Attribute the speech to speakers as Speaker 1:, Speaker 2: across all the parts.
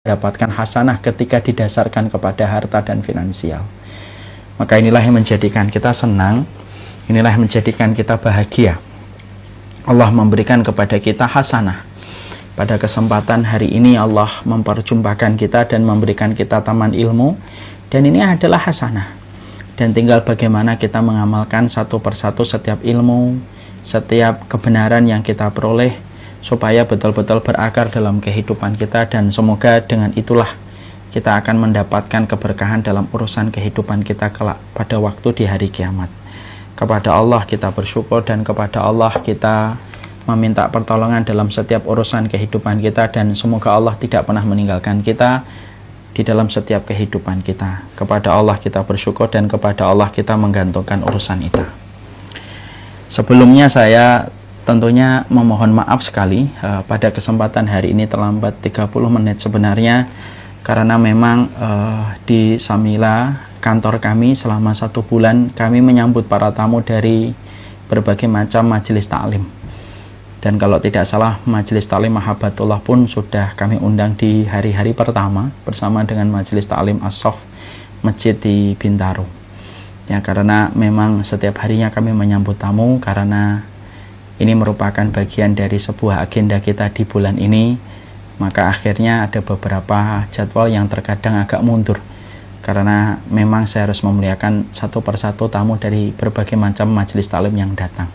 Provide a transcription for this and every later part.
Speaker 1: mendapatkan hasanah ketika didasarkan kepada harta dan finansial. Maka inilah yang menjadikan kita senang, inilah yang menjadikan kita bahagia. Allah memberikan kepada kita hasanah. Pada kesempatan hari ini Allah memperjumpakan kita dan memberikan kita taman ilmu, dan ini adalah hasanah. Dan tinggal bagaimana kita mengamalkan satu persatu setiap ilmu, setiap kebenaran yang kita peroleh, supaya betul-betul berakar dalam kehidupan kita, dan semoga dengan itulah kita akan mendapatkan keberkahan dalam urusan kehidupan kita kelak pada waktu di hari kiamat. Kepada Allah kita bersyukur, dan kepada Allah kita meminta pertolongan dalam setiap urusan kehidupan kita, dan semoga Allah tidak pernah meninggalkan kita di dalam setiap kehidupan kita. Kepada Allah kita bersyukur, dan kepada Allah kita menggantungkan urusan itu. Sebelumnya saya tentunya memohon maaf sekali pada kesempatan hari ini terlambat 30 menit sebenarnya, karena memang di Samila kantor kami selama 1 bulan kami menyambut para tamu dari berbagai macam majelis taklim. Dan kalau tidak salah majelis taklim Mahabbatullah pun sudah kami undang di hari-hari pertama bersama dengan majelis taklim As-Sof masjid di Bintaro. Ya, karena memang setiap harinya kami menyambut tamu, karena ini merupakan bagian dari sebuah agenda kita di bulan ini. Maka akhirnya ada beberapa jadwal yang terkadang agak mundur, karena memang saya harus memuliakan satu persatu tamu dari berbagai macam majelis taklim yang datang.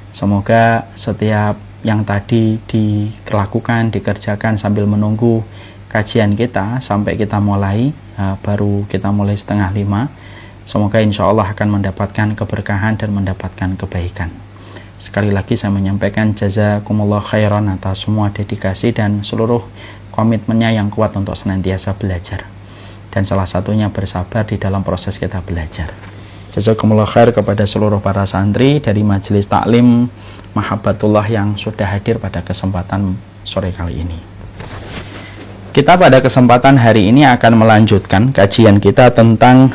Speaker 1: Semoga setiap yang tadi dilakukan, dikerjakan sambil menunggu kajian kita sampai kita mulai, baru kita mulai 4:30. Semoga insya Allah akan mendapatkan keberkahan dan mendapatkan kebaikan. Sekali lagi saya menyampaikan jazakumullah khairan atas semua dedikasi dan seluruh komitmennya yang kuat untuk senantiasa belajar. Dan salah satunya bersabar di dalam proses kita belajar. Jazakumullah khair kepada seluruh para santri dari majelis taklim Mahabbatullah yang sudah hadir pada kesempatan sore kali ini. Kita pada kesempatan hari ini akan melanjutkan kajian kita tentang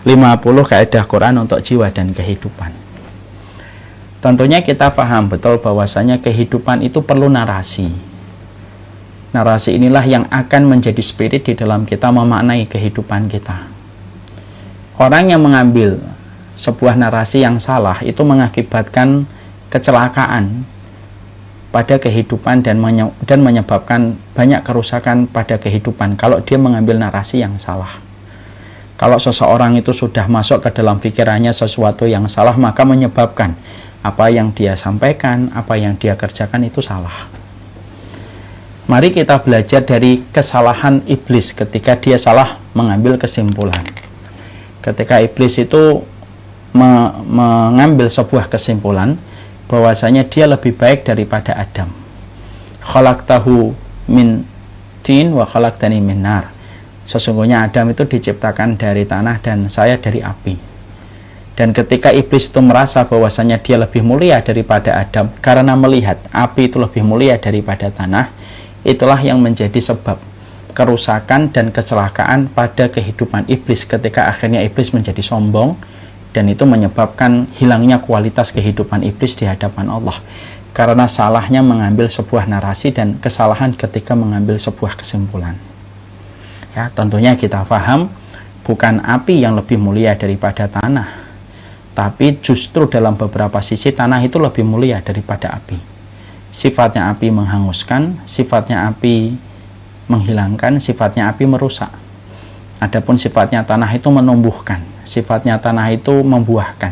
Speaker 1: 50 kaidah Quran untuk jiwa dan kehidupan. Tentunya kita paham betul bahwasanya kehidupan itu perlu narasi. Narasi inilah yang akan menjadi spirit di dalam kita memaknai kehidupan kita. Orang yang mengambil sebuah narasi yang salah itu mengakibatkan kecelakaan pada kehidupan dan menyebabkan banyak kerusakan pada kehidupan kalau dia mengambil narasi yang salah. Kalau seseorang itu sudah masuk ke dalam pikirannya sesuatu yang salah, maka menyebabkan apa yang dia sampaikan, apa yang dia kerjakan itu salah. Mari kita belajar dari kesalahan iblis ketika dia salah mengambil kesimpulan. Ketika iblis itu mengambil sebuah kesimpulan bahwasanya dia lebih baik daripada Adam. Khalaqtahu min tin wa khalaqtani min nar. Sesungguhnya Adam itu diciptakan dari tanah dan saya dari api. Dan ketika iblis itu merasa bahwasanya dia lebih mulia daripada Adam karena melihat api itu lebih mulia daripada tanah, itulah yang menjadi sebab kerusakan dan kecelakaan pada kehidupan iblis ketika akhirnya iblis menjadi sombong, dan itu menyebabkan hilangnya kualitas kehidupan iblis di hadapan Allah karena salahnya mengambil sebuah narasi dan kesalahan ketika mengambil sebuah kesimpulan. Ya, tentunya kita paham bukan api yang lebih mulia daripada tanah, tapi justru dalam beberapa sisi tanah itu lebih mulia daripada api. Sifatnya api menghanguskan, sifatnya api menghilangkan, sifatnya api merusak. Adapun sifatnya tanah itu menumbuhkan, sifatnya tanah itu membuahkan,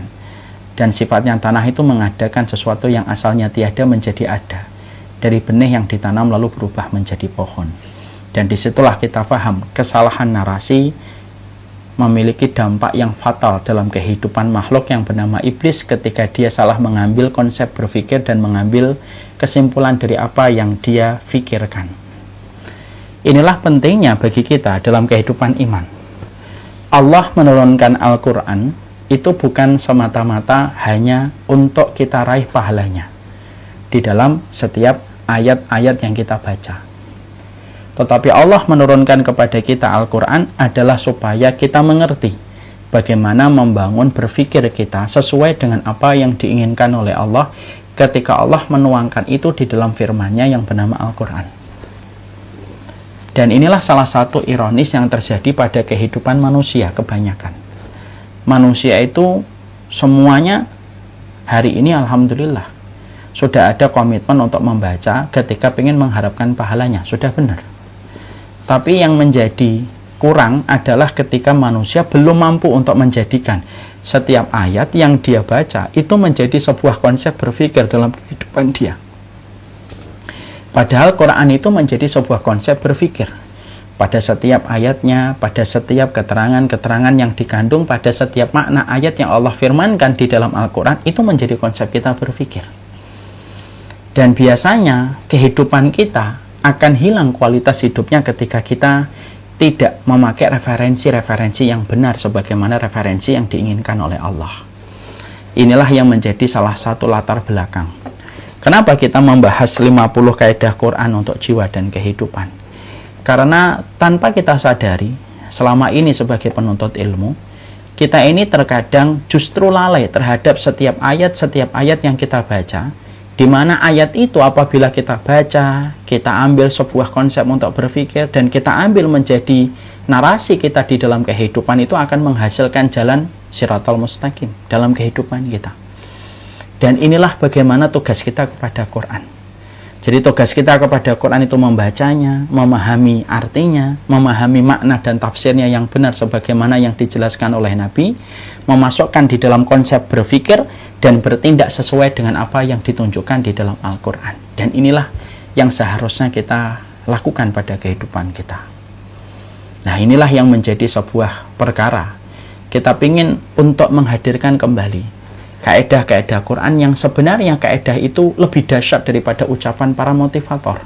Speaker 1: dan sifatnya tanah itu mengadakan sesuatu yang asalnya tiada menjadi ada, dari benih yang ditanam lalu berubah menjadi pohon. Dan disitulah kita paham kesalahan narasi memiliki dampak yang fatal dalam kehidupan makhluk yang bernama iblis ketika dia salah mengambil konsep berpikir dan mengambil kesimpulan dari apa yang dia pikirkan. Inilah pentingnya bagi kita dalam kehidupan iman. Allah menurunkan Al-Quran itu bukan semata-mata hanya untuk kita raih pahalanya di dalam setiap ayat-ayat yang kita baca. Tetapi Allah menurunkan kepada kita Al-Quran adalah supaya kita mengerti bagaimana membangun berpikir kita sesuai dengan apa yang diinginkan oleh Allah ketika Allah menuangkan itu di dalam firman-Nya yang bernama Al-Quran. Dan inilah salah satu ironis yang terjadi pada kehidupan manusia kebanyakan. Manusia itu semuanya hari ini alhamdulillah sudah ada komitmen untuk membaca ketika ingin mengharapkan pahalanya, sudah benar. Tapi yang menjadi kurang adalah ketika manusia belum mampu untuk menjadikan setiap ayat yang dia baca itu menjadi sebuah konsep berpikir dalam kehidupan dia. Padahal Quran itu menjadi sebuah konsep berpikir. Pada setiap ayatnya, pada setiap keterangan-keterangan yang dikandung, pada setiap makna ayat yang Allah firmankan di dalam Al-Quran, itu menjadi konsep kita berpikir. Dan biasanya kehidupan kita akan hilang kualitas hidupnya ketika kita tidak memakai referensi-referensi yang benar sebagaimana referensi yang diinginkan oleh Allah. Inilah yang menjadi salah satu latar belakang. Kenapa kita membahas 50 kaidah Quran untuk jiwa dan kehidupan? Karena tanpa kita sadari, selama ini sebagai penuntut ilmu, kita ini terkadang justru lalai terhadap setiap ayat yang kita baca, di mana ayat itu apabila kita baca, kita ambil sebuah konsep untuk berpikir, dan kita ambil menjadi narasi kita di dalam kehidupan, itu akan menghasilkan jalan Shiratal Mustaqim dalam kehidupan kita. Dan inilah bagaimana tugas kita kepada Quran. Jadi tugas kita kepada Quran itu membacanya, memahami artinya, memahami makna dan tafsirnya yang benar sebagaimana yang dijelaskan oleh Nabi, memasukkan di dalam konsep berpikir, dan bertindak sesuai dengan apa yang ditunjukkan di dalam Al-Quran. Dan inilah yang seharusnya kita lakukan pada kehidupan kita. Nah, inilah yang menjadi sebuah perkara. Kita ingin untuk menghadirkan kembali kaidah-kaidah Quran yang sebenarnya kaidah itu lebih dahsyat daripada ucapan para motivator.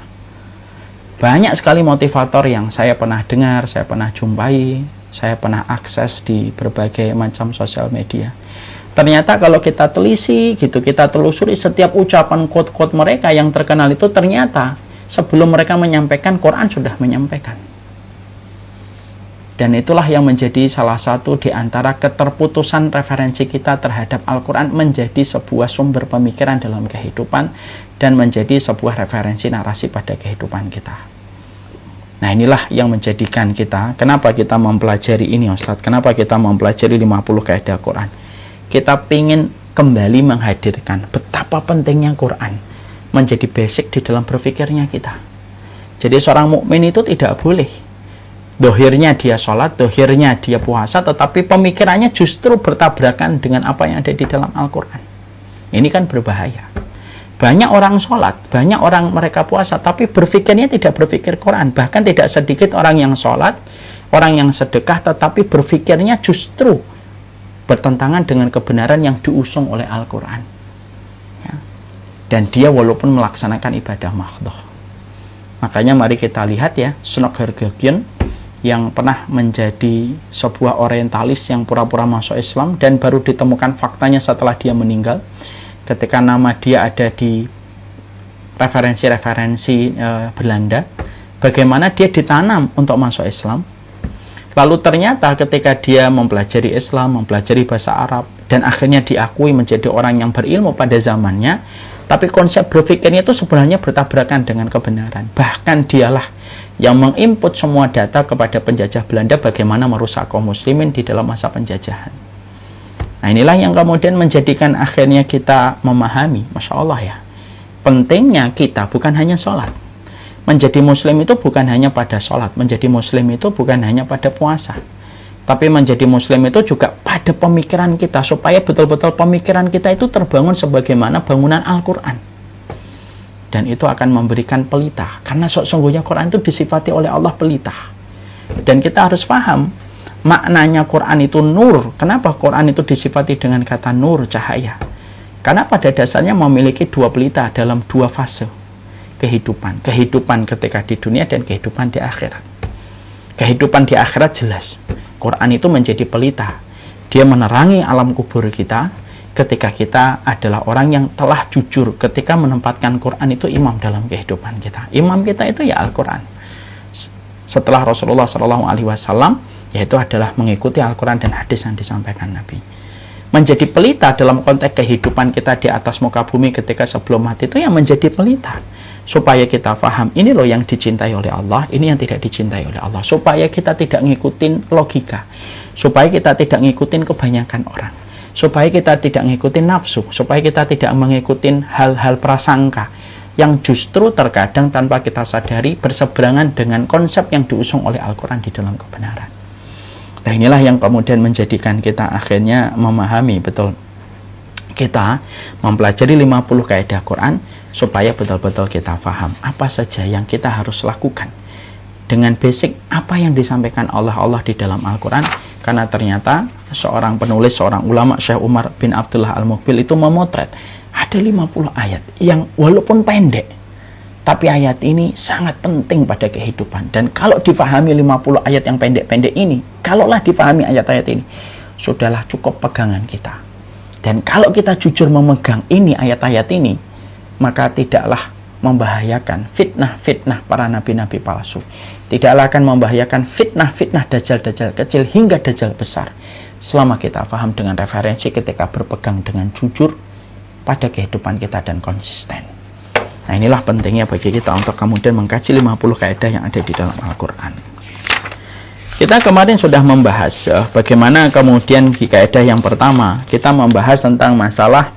Speaker 1: Banyak sekali motivator yang saya pernah dengar, saya pernah jumpai, saya pernah akses di berbagai macam sosial media. Ternyata kalau kita telisi gitu, kita telusuri setiap ucapan quote-quote mereka yang terkenal itu ternyata sebelum mereka menyampaikan, Quran sudah menyampaikan. Dan itulah yang menjadi salah satu di antara keterputusan referensi kita terhadap Al-Quran menjadi sebuah sumber pemikiran dalam kehidupan dan menjadi sebuah referensi narasi pada kehidupan kita. Nah, inilah yang menjadikan kita, kenapa kita mempelajari ini Ustadz? Kenapa kita mempelajari 50 kaidah Quran? Kita ingin kembali menghadirkan betapa pentingnya Quran menjadi basic di dalam berpikirnya kita. Jadi seorang mukmin itu tidak boleh dohirnya dia sholat, dohirnya dia puasa, tetapi pemikirannya justru bertabrakan dengan apa yang ada di dalam Al-Quran. Ini kan berbahaya. Banyak orang sholat, banyak orang mereka puasa, tapi berpikirnya tidak berpikir Quran. Bahkan tidak sedikit orang yang sholat, orang yang sedekah, tetapi berpikirnya justru bertentangan dengan kebenaran yang diusung oleh Al-Quran. Ya. Dan dia walaupun melaksanakan ibadah mahdhah. Makanya mari kita lihat ya, Snok Hergegian yang pernah menjadi sebuah orientalis yang pura-pura masuk Islam dan baru ditemukan faktanya setelah dia meninggal, ketika nama dia ada di referensi-referensi Belanda, bagaimana dia ditanam untuk masuk Islam. Lalu ternyata ketika dia mempelajari Islam, mempelajari bahasa Arab, dan akhirnya diakui menjadi orang yang berilmu pada zamannya, tapi konsep berpikirnya itu sebenarnya bertabrakan dengan kebenaran. Bahkan dialah yang menginput semua data kepada penjajah Belanda bagaimana merusak kaum muslimin di dalam masa penjajahan. Nah, inilah yang kemudian menjadikan akhirnya kita memahami, Masya Allah ya, pentingnya kita bukan hanya sholat. Menjadi muslim itu bukan hanya pada sholat, menjadi muslim itu bukan hanya pada puasa, tapi menjadi muslim itu juga pada pemikiran kita, supaya betul-betul pemikiran kita itu terbangun sebagaimana bangunan Al-Quran. Dan itu akan memberikan pelita, karena sesungguhnya Quran itu disifati oleh Allah pelita. Dan kita harus paham maknanya Quran itu nur. Kenapa Quran itu disifati dengan kata nur, cahaya? Karena pada dasarnya memiliki dua pelita dalam dua fase kehidupan. Kehidupan ketika di dunia dan kehidupan di akhirat. Kehidupan di akhirat jelas, Quran itu menjadi pelita. Dia menerangi alam kubur kita ketika kita adalah orang yang telah jujur ketika menempatkan Quran itu imam dalam kehidupan kita. Imam kita itu ya Al-Quran. Setelah Rasulullah SAW, yaitu adalah mengikuti Al-Quran dan hadis yang disampaikan Nabi. Menjadi pelita dalam konteks kehidupan kita di atas muka bumi ketika sebelum mati itu yang menjadi pelita. supaya kita paham ini loh yang dicintai oleh Allah, ini yang tidak dicintai oleh Allah, supaya kita tidak ngikutin logika, supaya kita tidak ngikutin kebanyakan orang, supaya kita tidak ngikutin nafsu, supaya kita tidak mengikutin hal-hal prasangka yang justru terkadang tanpa kita sadari berseberangan dengan konsep yang diusung oleh Al-Quran di dalam kebenaran. Nah, inilah yang kemudian menjadikan kita akhirnya memahami betul, kita mempelajari 50 kaidah Quran supaya betul-betul kita paham apa saja yang kita harus lakukan dengan basic apa yang disampaikan Allah di dalam Al-Quran. Karena ternyata seorang penulis, seorang ulama, Syekh Umar bin Abdullah Al-Muqbil itu memotret ada 50 ayat yang walaupun pendek, tapi ayat ini sangat penting pada kehidupan. Dan kalau difahami 50 ayat yang pendek-pendek ini, kalaulah difahami ayat-ayat ini, sudahlah cukup pegangan kita. Dan kalau kita jujur memegang ini ayat-ayat ini, maka tidaklah membahayakan fitnah-fitnah para nabi-nabi palsu. Tidaklah akan membahayakan fitnah-fitnah dajjal-dajjal kecil hingga dajjal besar. Selama kita paham dengan referensi ketika berpegang dengan jujur pada kehidupan kita dan konsisten. Nah, inilah pentingnya bagi kita untuk kemudian mengkaji 50 kaidah yang ada di dalam Al-Quran. Kita kemarin sudah membahas bagaimana kemudian di kaidah yang pertama kita membahas tentang masalah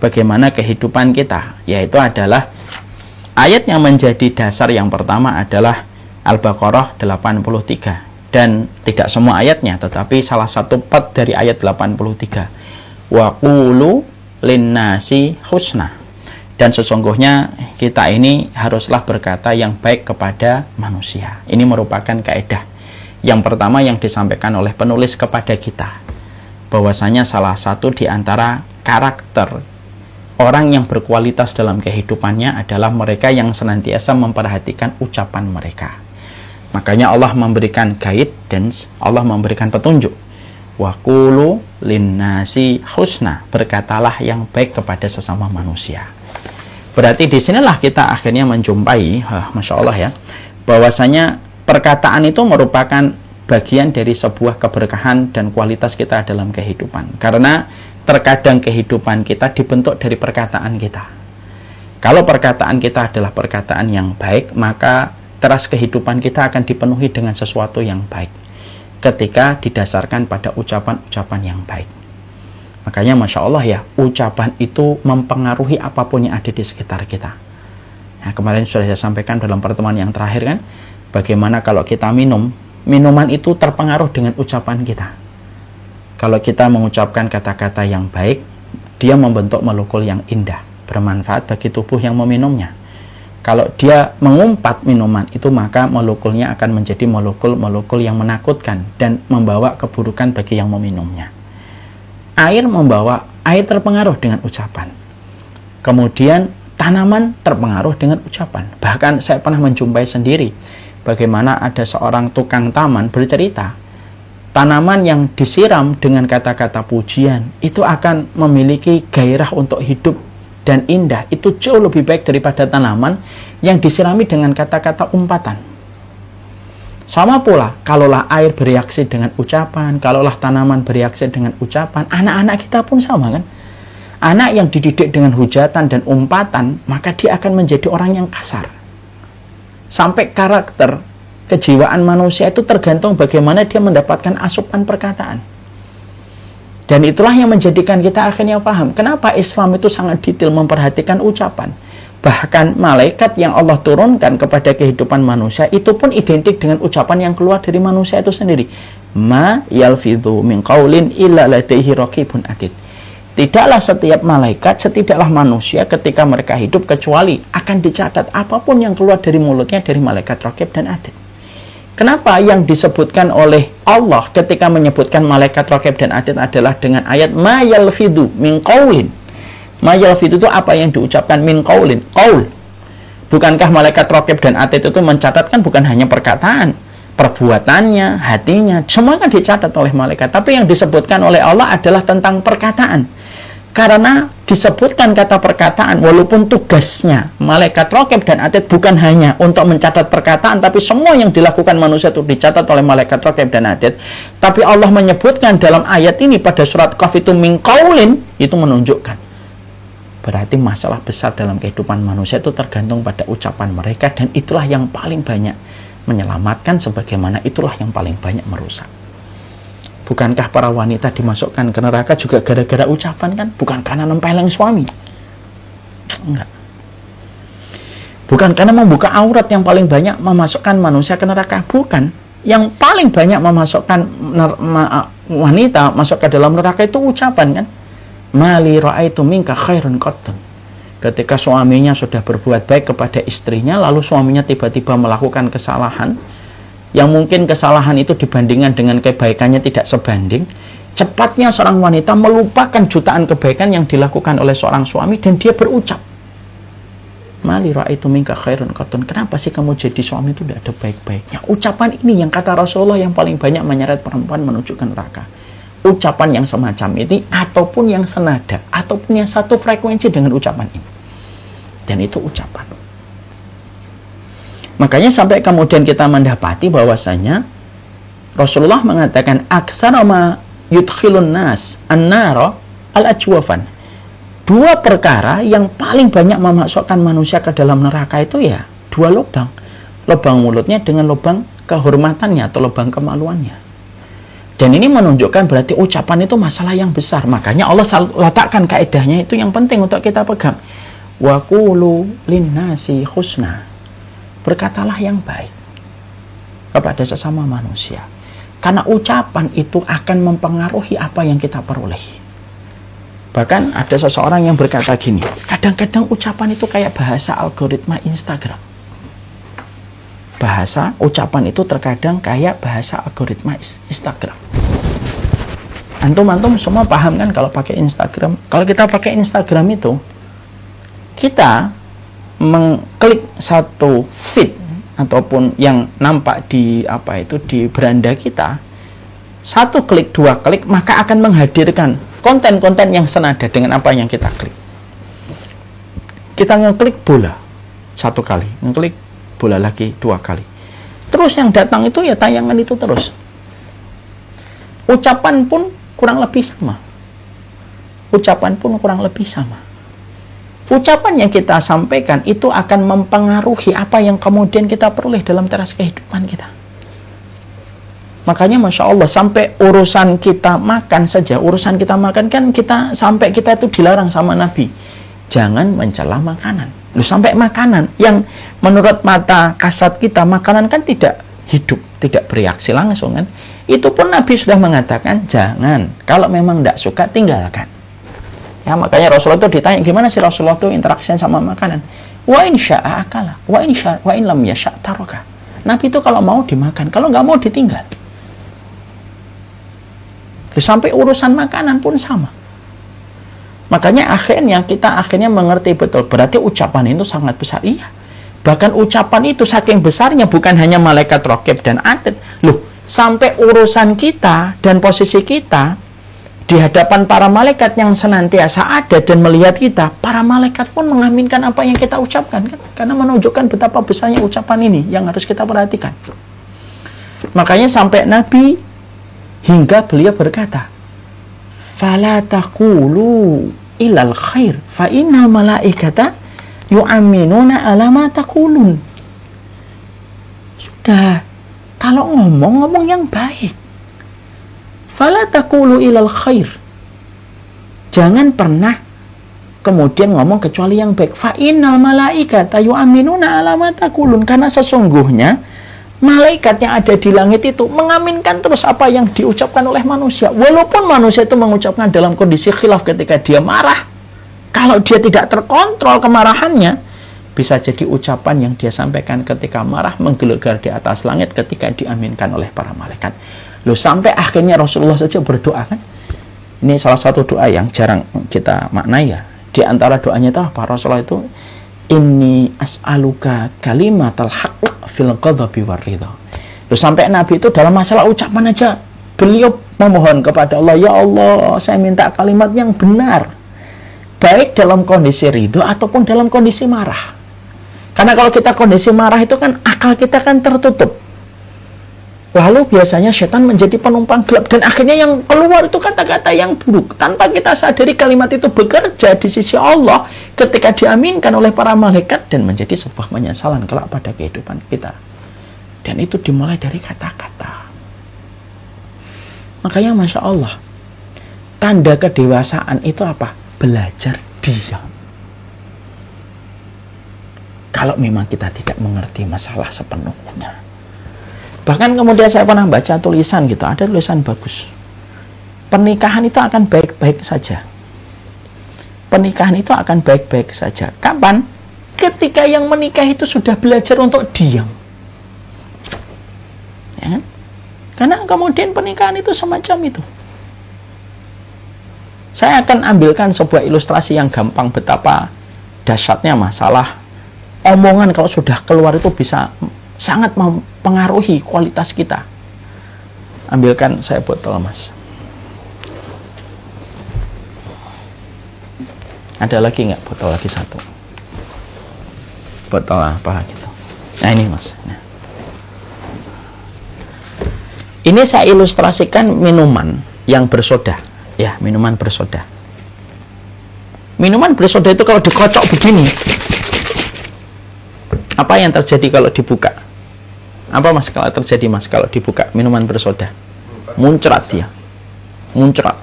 Speaker 1: bagaimana kehidupan kita, yaitu adalah ayat yang menjadi dasar yang pertama adalah Al-Baqarah 83, dan tidak semua ayatnya tetapi salah satu part dari ayat 83, wa qulu linnasi husna, dan sesungguhnya kita ini haruslah berkata yang baik kepada manusia. Ini merupakan kaidah yang pertama yang disampaikan oleh penulis kepada kita, bahwasanya salah satu di antara karakter orang yang berkualitas dalam kehidupannya adalah mereka yang senantiasa memperhatikan ucapan mereka. Makanya Allah memberikan guidance, Allah memberikan petunjuk. Wa qulu linnasi husna, berkatalah yang baik kepada sesama manusia. Berarti disinilah kita akhirnya menjumpai, Masya Allah ya, bahwasanya perkataan itu merupakan bagian dari sebuah keberkahan dan kualitas kita dalam kehidupan. Karena terkadang kehidupan kita dibentuk dari perkataan kita. Kalau perkataan kita adalah perkataan yang baik, maka teras kehidupan kita akan dipenuhi dengan sesuatu yang baik ketika didasarkan pada ucapan-ucapan yang baik. Makanya Masya Allah ya, ucapan itu mempengaruhi apapun yang ada di sekitar kita. Nah, kemarin sudah saya sampaikan dalam pertemuan yang terakhir kan, bagaimana kalau kita minum, minuman itu terpengaruh dengan ucapan kita. Kalau kita mengucapkan kata-kata yang baik, dia membentuk molekul yang indah, bermanfaat bagi tubuh yang meminumnya. Kalau dia mengumpat minuman itu, maka molekulnya akan menjadi molekul-molekul yang menakutkan dan membawa keburukan bagi yang meminumnya. Air terpengaruh dengan ucapan. Kemudian tanaman terpengaruh dengan ucapan. Bahkan saya pernah menjumpai sendiri bagaimana ada seorang tukang taman bercerita, tanaman yang disiram dengan kata-kata pujian itu akan memiliki gairah untuk hidup dan indah. Itu jauh lebih baik daripada tanaman yang disirami dengan kata-kata umpatan. Sama pula, kalaulah air bereaksi dengan ucapan, kalaulah tanaman bereaksi dengan ucapan, anak-anak kita pun sama kan. Anak yang dididik dengan hujatan dan umpatan, maka dia akan menjadi orang yang kasar. Sampai karakter kejiwaan manusia itu tergantung bagaimana dia mendapatkan asupan perkataan. Dan itulah yang menjadikan kita akhirnya paham kenapa Islam itu sangat detail memperhatikan ucapan. Bahkan malaikat yang Allah turunkan kepada kehidupan manusia itu pun identik dengan ucapan yang keluar dari manusia itu sendiri. Ma yalfidhu min qaulin illa ladaihi raqibun atid. Tidaklah setiap malaikat, setidaklah manusia ketika mereka hidup kecuali akan dicatat apapun yang keluar dari mulutnya dari malaikat raqib dan atid. Kenapa yang disebutkan oleh Allah ketika menyebutkan malaikat raqib dan atid adalah dengan ayat ma yalfidhu min qaulin. Ma yalfidhu itu apa yang diucapkan min qaulin, qaul. Bukankah malaikat raqib dan atid itu mencatatkan bukan hanya perkataan, perbuatannya, hatinya, semua kan dicatat oleh malaikat. Tapi yang disebutkan oleh Allah adalah tentang perkataan. Karena disebutkan kata perkataan, walaupun tugasnya malaikat raqib dan atid bukan hanya untuk mencatat perkataan, tapi semua yang dilakukan manusia itu dicatat oleh malaikat raqib dan atid. Tapi Allah menyebutkan dalam ayat ini pada surat Qaf itu min qaulin, itu menunjukkan Berarti masalah besar dalam kehidupan manusia itu tergantung pada ucapan mereka, dan itulah yang paling banyak menyelamatkan, sebagaimana itulah yang paling banyak merusak. Bukankah para wanita dimasukkan ke neraka juga gara-gara ucapan kan? Bukan karena nempeleng suami. Enggak. Bukan karena membuka aurat yang paling banyak memasukkan manusia ke neraka. Bukan. Yang paling banyak memasukkan wanita masuk ke dalam neraka itu ucapan kan? Mali ra'aitu minka khairun qattun. Ketika suaminya sudah berbuat baik kepada istrinya, lalu suaminya tiba-tiba melakukan kesalahan, yang mungkin kesalahan itu dibandingkan dengan kebaikannya tidak sebanding, cepatnya seorang wanita melupakan jutaan kebaikan yang dilakukan oleh seorang suami, dan dia berucap, Mali ra'aitu minka khairun qattun. Kenapa sih kamu jadi suami itu tidak ada baik-baiknya? Ucapan ini yang kata Rasulullah yang paling banyak menyeret perempuan menuju ke neraka. Ucapan yang semacam ini, ataupun yang senada, ataupun yang satu frekuensi dengan ucapan ini. Dan itu ucapan. Makanya sampai kemudian kita mendapati bahwasanya Rasulullah mengatakan aktsarama yudkhilun nas an-nara al-ajwafan. Dua perkara yang paling banyak memasukkan manusia ke dalam neraka itu ya dua lubang. Lubang mulutnya dengan lubang kehormatannya atau lubang kemaluannya. Dan ini menunjukkan berarti ucapan itu masalah yang besar. Makanya Allah letakkan kaedahnya itu yang penting untuk kita pegang. Wa qulu linnasi husna. Berkatalah yang baik kepada sesama manusia. Karena ucapan itu akan mempengaruhi apa yang kita peroleh. Bahkan ada seseorang yang berkata gini, kadang-kadang ucapan itu kayak bahasa algoritma Instagram. Bahasa ucapan itu terkadang kayak bahasa algoritma Instagram. Antum semua paham kan kalau pakai Instagram? Kalau kita pakai Instagram itu, kita mengklik satu feed ataupun yang nampak di di beranda kita, satu klik, dua klik, maka akan menghadirkan konten-konten yang senada dengan apa yang kita klik. Kita ngeklik bola satu kali, ngeklik bola lagi dua kali, terus yang datang itu ya tayangan itu terus. Ucapan pun kurang lebih sama. Ucapan yang kita sampaikan itu akan mempengaruhi apa yang kemudian kita peroleh dalam teras kehidupan kita. Makanya Masya Allah, sampai urusan kita makan saja, urusan kita makan kan sampai kita itu dilarang sama Nabi. Jangan mencela makanan. Sampai makanan yang menurut mata kasat kita, makanan kan tidak hidup, tidak bereaksi langsung kan. Itu pun Nabi sudah mengatakan, jangan. Kalau memang tidak suka, tinggalkan. Ya, makanya Rasulullah itu ditanya, gimana sih Rasulullah itu interaksi sama makanan? Wa in sya'a akala, wa in lam yasha' taraka. Nabi itu kalau mau dimakan, kalau nggak mau ditinggal. Sampai urusan makanan pun sama. Makanya kita akhirnya mengerti betul, berarti ucapan itu sangat besar. Iya. Bahkan ucapan itu saking besarnya bukan hanya malaikat raqib dan atid. Sampai urusan kita dan posisi kita di hadapan para malaikat yang senantiasa ada dan melihat kita, para malaikat pun mengaminkan apa yang kita ucapkan kan? Karena menunjukkan betapa besarnya ucapan ini yang harus kita perhatikan. Makanya sampai Nabi hingga beliau berkata, "Fala taqulu ilal khair, fa innal malaikata yu'minuna ala ma taqulun." Sudah, kalau ngomong yang baik. Fala taqulu ilal khair. Jangan pernah kemudian ngomong kecuali yang baik. Fa innal malaikata yu'minuna ala ma taqulun. Karena sesungguhnya malaikat yang ada di langit itu mengaminkan terus apa yang diucapkan oleh manusia. Walaupun manusia itu mengucapkan dalam kondisi khilaf ketika dia marah. Kalau dia tidak terkontrol kemarahannya, bisa jadi ucapan yang dia sampaikan ketika marah menggelegar di atas langit ketika diaminkan oleh para malaikat. Sampai akhirnya Rasulullah saja berdoa kan. Ini salah satu doa yang jarang kita maknai ya. Di antara doanya itu apa? Rasulullah itu, inni as'aluka kalimatal haqq fil ghadabi war ridha. Sampai Nabi itu dalam masalah ucapan aja beliau memohon kepada Allah, ya Allah, saya minta kalimat yang benar, baik dalam kondisi ridho ataupun dalam kondisi marah. Karena kalau kita kondisi marah itu kan akal kita kan tertutup. Lalu biasanya setan menjadi penumpang gelap dan akhirnya yang keluar itu kata-kata yang buruk. Tanpa kita sadari kalimat itu bekerja di sisi Allah ketika diaminkan oleh para malaikat dan menjadi sebuah penyesalan kelak pada kehidupan kita. Dan itu dimulai dari kata-kata. Makanya Masya Allah, tanda kedewasaan itu apa? Belajar diam. Kalau memang kita tidak mengerti masalah sepenuhnya. Bahkan kemudian saya pernah baca tulisan gitu, ada tulisan bagus. Pernikahan itu akan baik-baik saja. Pernikahan itu akan baik-baik saja. Kapan? Ketika yang menikah itu sudah belajar untuk diam. Ya kan? Karena kemudian pernikahan itu semacam itu. Saya akan ambilkan sebuah ilustrasi yang gampang betapa dahsyatnya masalah omongan kalau sudah keluar itu bisa sangat mempengaruhi kualitas kita. Ambilkan saya botol, Mas. Ada lagi nggak botol lagi satu? Botol apa gitu? Nah ini Mas. Nah. Ini saya ilustrasikan minuman yang bersoda. Ya, minuman bersoda. Minuman bersoda itu kalau dikocok begini, apa yang terjadi kalau dibuka? Apa Mas kalau terjadi Mas kalau dibuka minuman bersoda? Muncrat dia. Muncrat.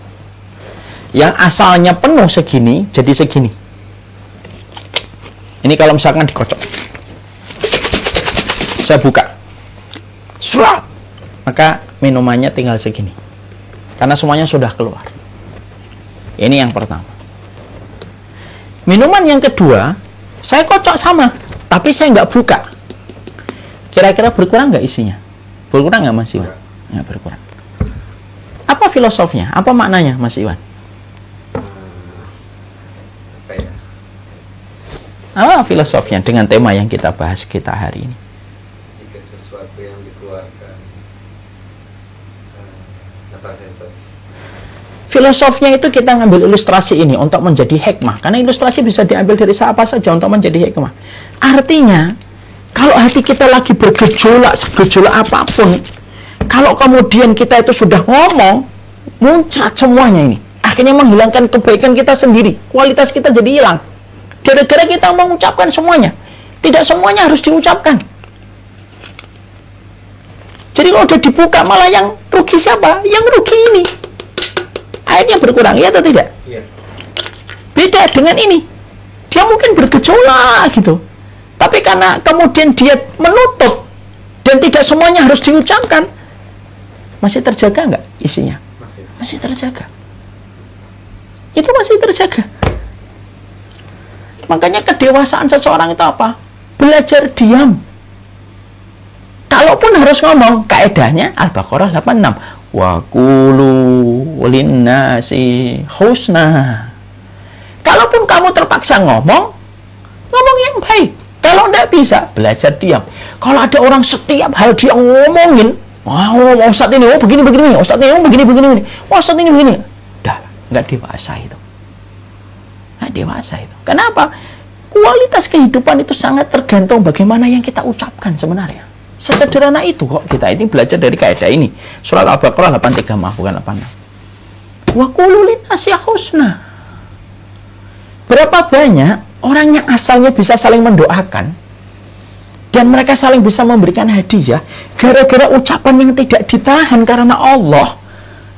Speaker 1: Yang asalnya penuh segini jadi segini. Ini kalau misalkan dikocok. Saya buka. Surat. Maka minumannya tinggal segini. Karena semuanya sudah keluar. Ini yang pertama. Minuman yang kedua, saya kocok sama, tapi saya nggak buka. Kira-kira berkurang nggak isinya? Berkurang nggak Mas Iwan? Ya, berkurang. Apa filosofnya? Apa maknanya Mas Iwan? Apa filosofnya dengan tema yang kita bahas kita hari ini?
Speaker 2: Jika sesuatu yang dikeluarkan
Speaker 1: filosofnya itu kita ngambil ilustrasi ini untuk menjadi hikmah. Karena ilustrasi bisa diambil dari apa saja untuk menjadi hikmah. Artinya, kalau hati kita lagi bergejolak, segejolak apapun, kalau kemudian kita itu sudah ngomong, muncrat semuanya ini. Akhirnya menghilangkan kebaikan kita sendiri. Kualitas kita jadi hilang. Gara-gara kita mengucapkan semuanya. Tidak semuanya harus diucapkan. Jadi kalau udah dibuka malah yang rugi siapa? Yang rugi ini. Akhirnya berkurang, ya atau tidak?
Speaker 2: Iya.
Speaker 1: Beda dengan ini. Dia mungkin bergejolak gitu. Tapi karena kemudian dia menutup dan tidak semuanya harus diucapkan, masih terjaga nggak isinya? Masih terjaga. Itu masih terjaga. Makanya kedewasaan seseorang itu apa? Belajar diam. Kalaupun harus ngomong, kaedahnya Al-Baqarah 86. Wa qulu linnasi husna. Kalaupun kamu terpaksa ngomong yang baik. Kalau tidak bisa, belajar diam. Kalau ada orang setiap hal dia ngomongin, Ustaz ini, begini, Ustaz ini, begini, Ustaz ini, begini. Udah, nggak dewasa itu. Nggak dewasa itu. Kenapa? Kualitas kehidupan itu sangat tergantung bagaimana yang kita ucapkan sebenarnya. Sesederhana itu kok kita ini belajar dari kaidah ini. Surat Al-Baqarah 83, maaf, bukan 86. Wa qulu linnasi husna. Berapa banyak orang yang asalnya bisa saling mendoakan dan mereka saling bisa memberikan hadiah gara-gara ucapan yang tidak ditahan karena Allah,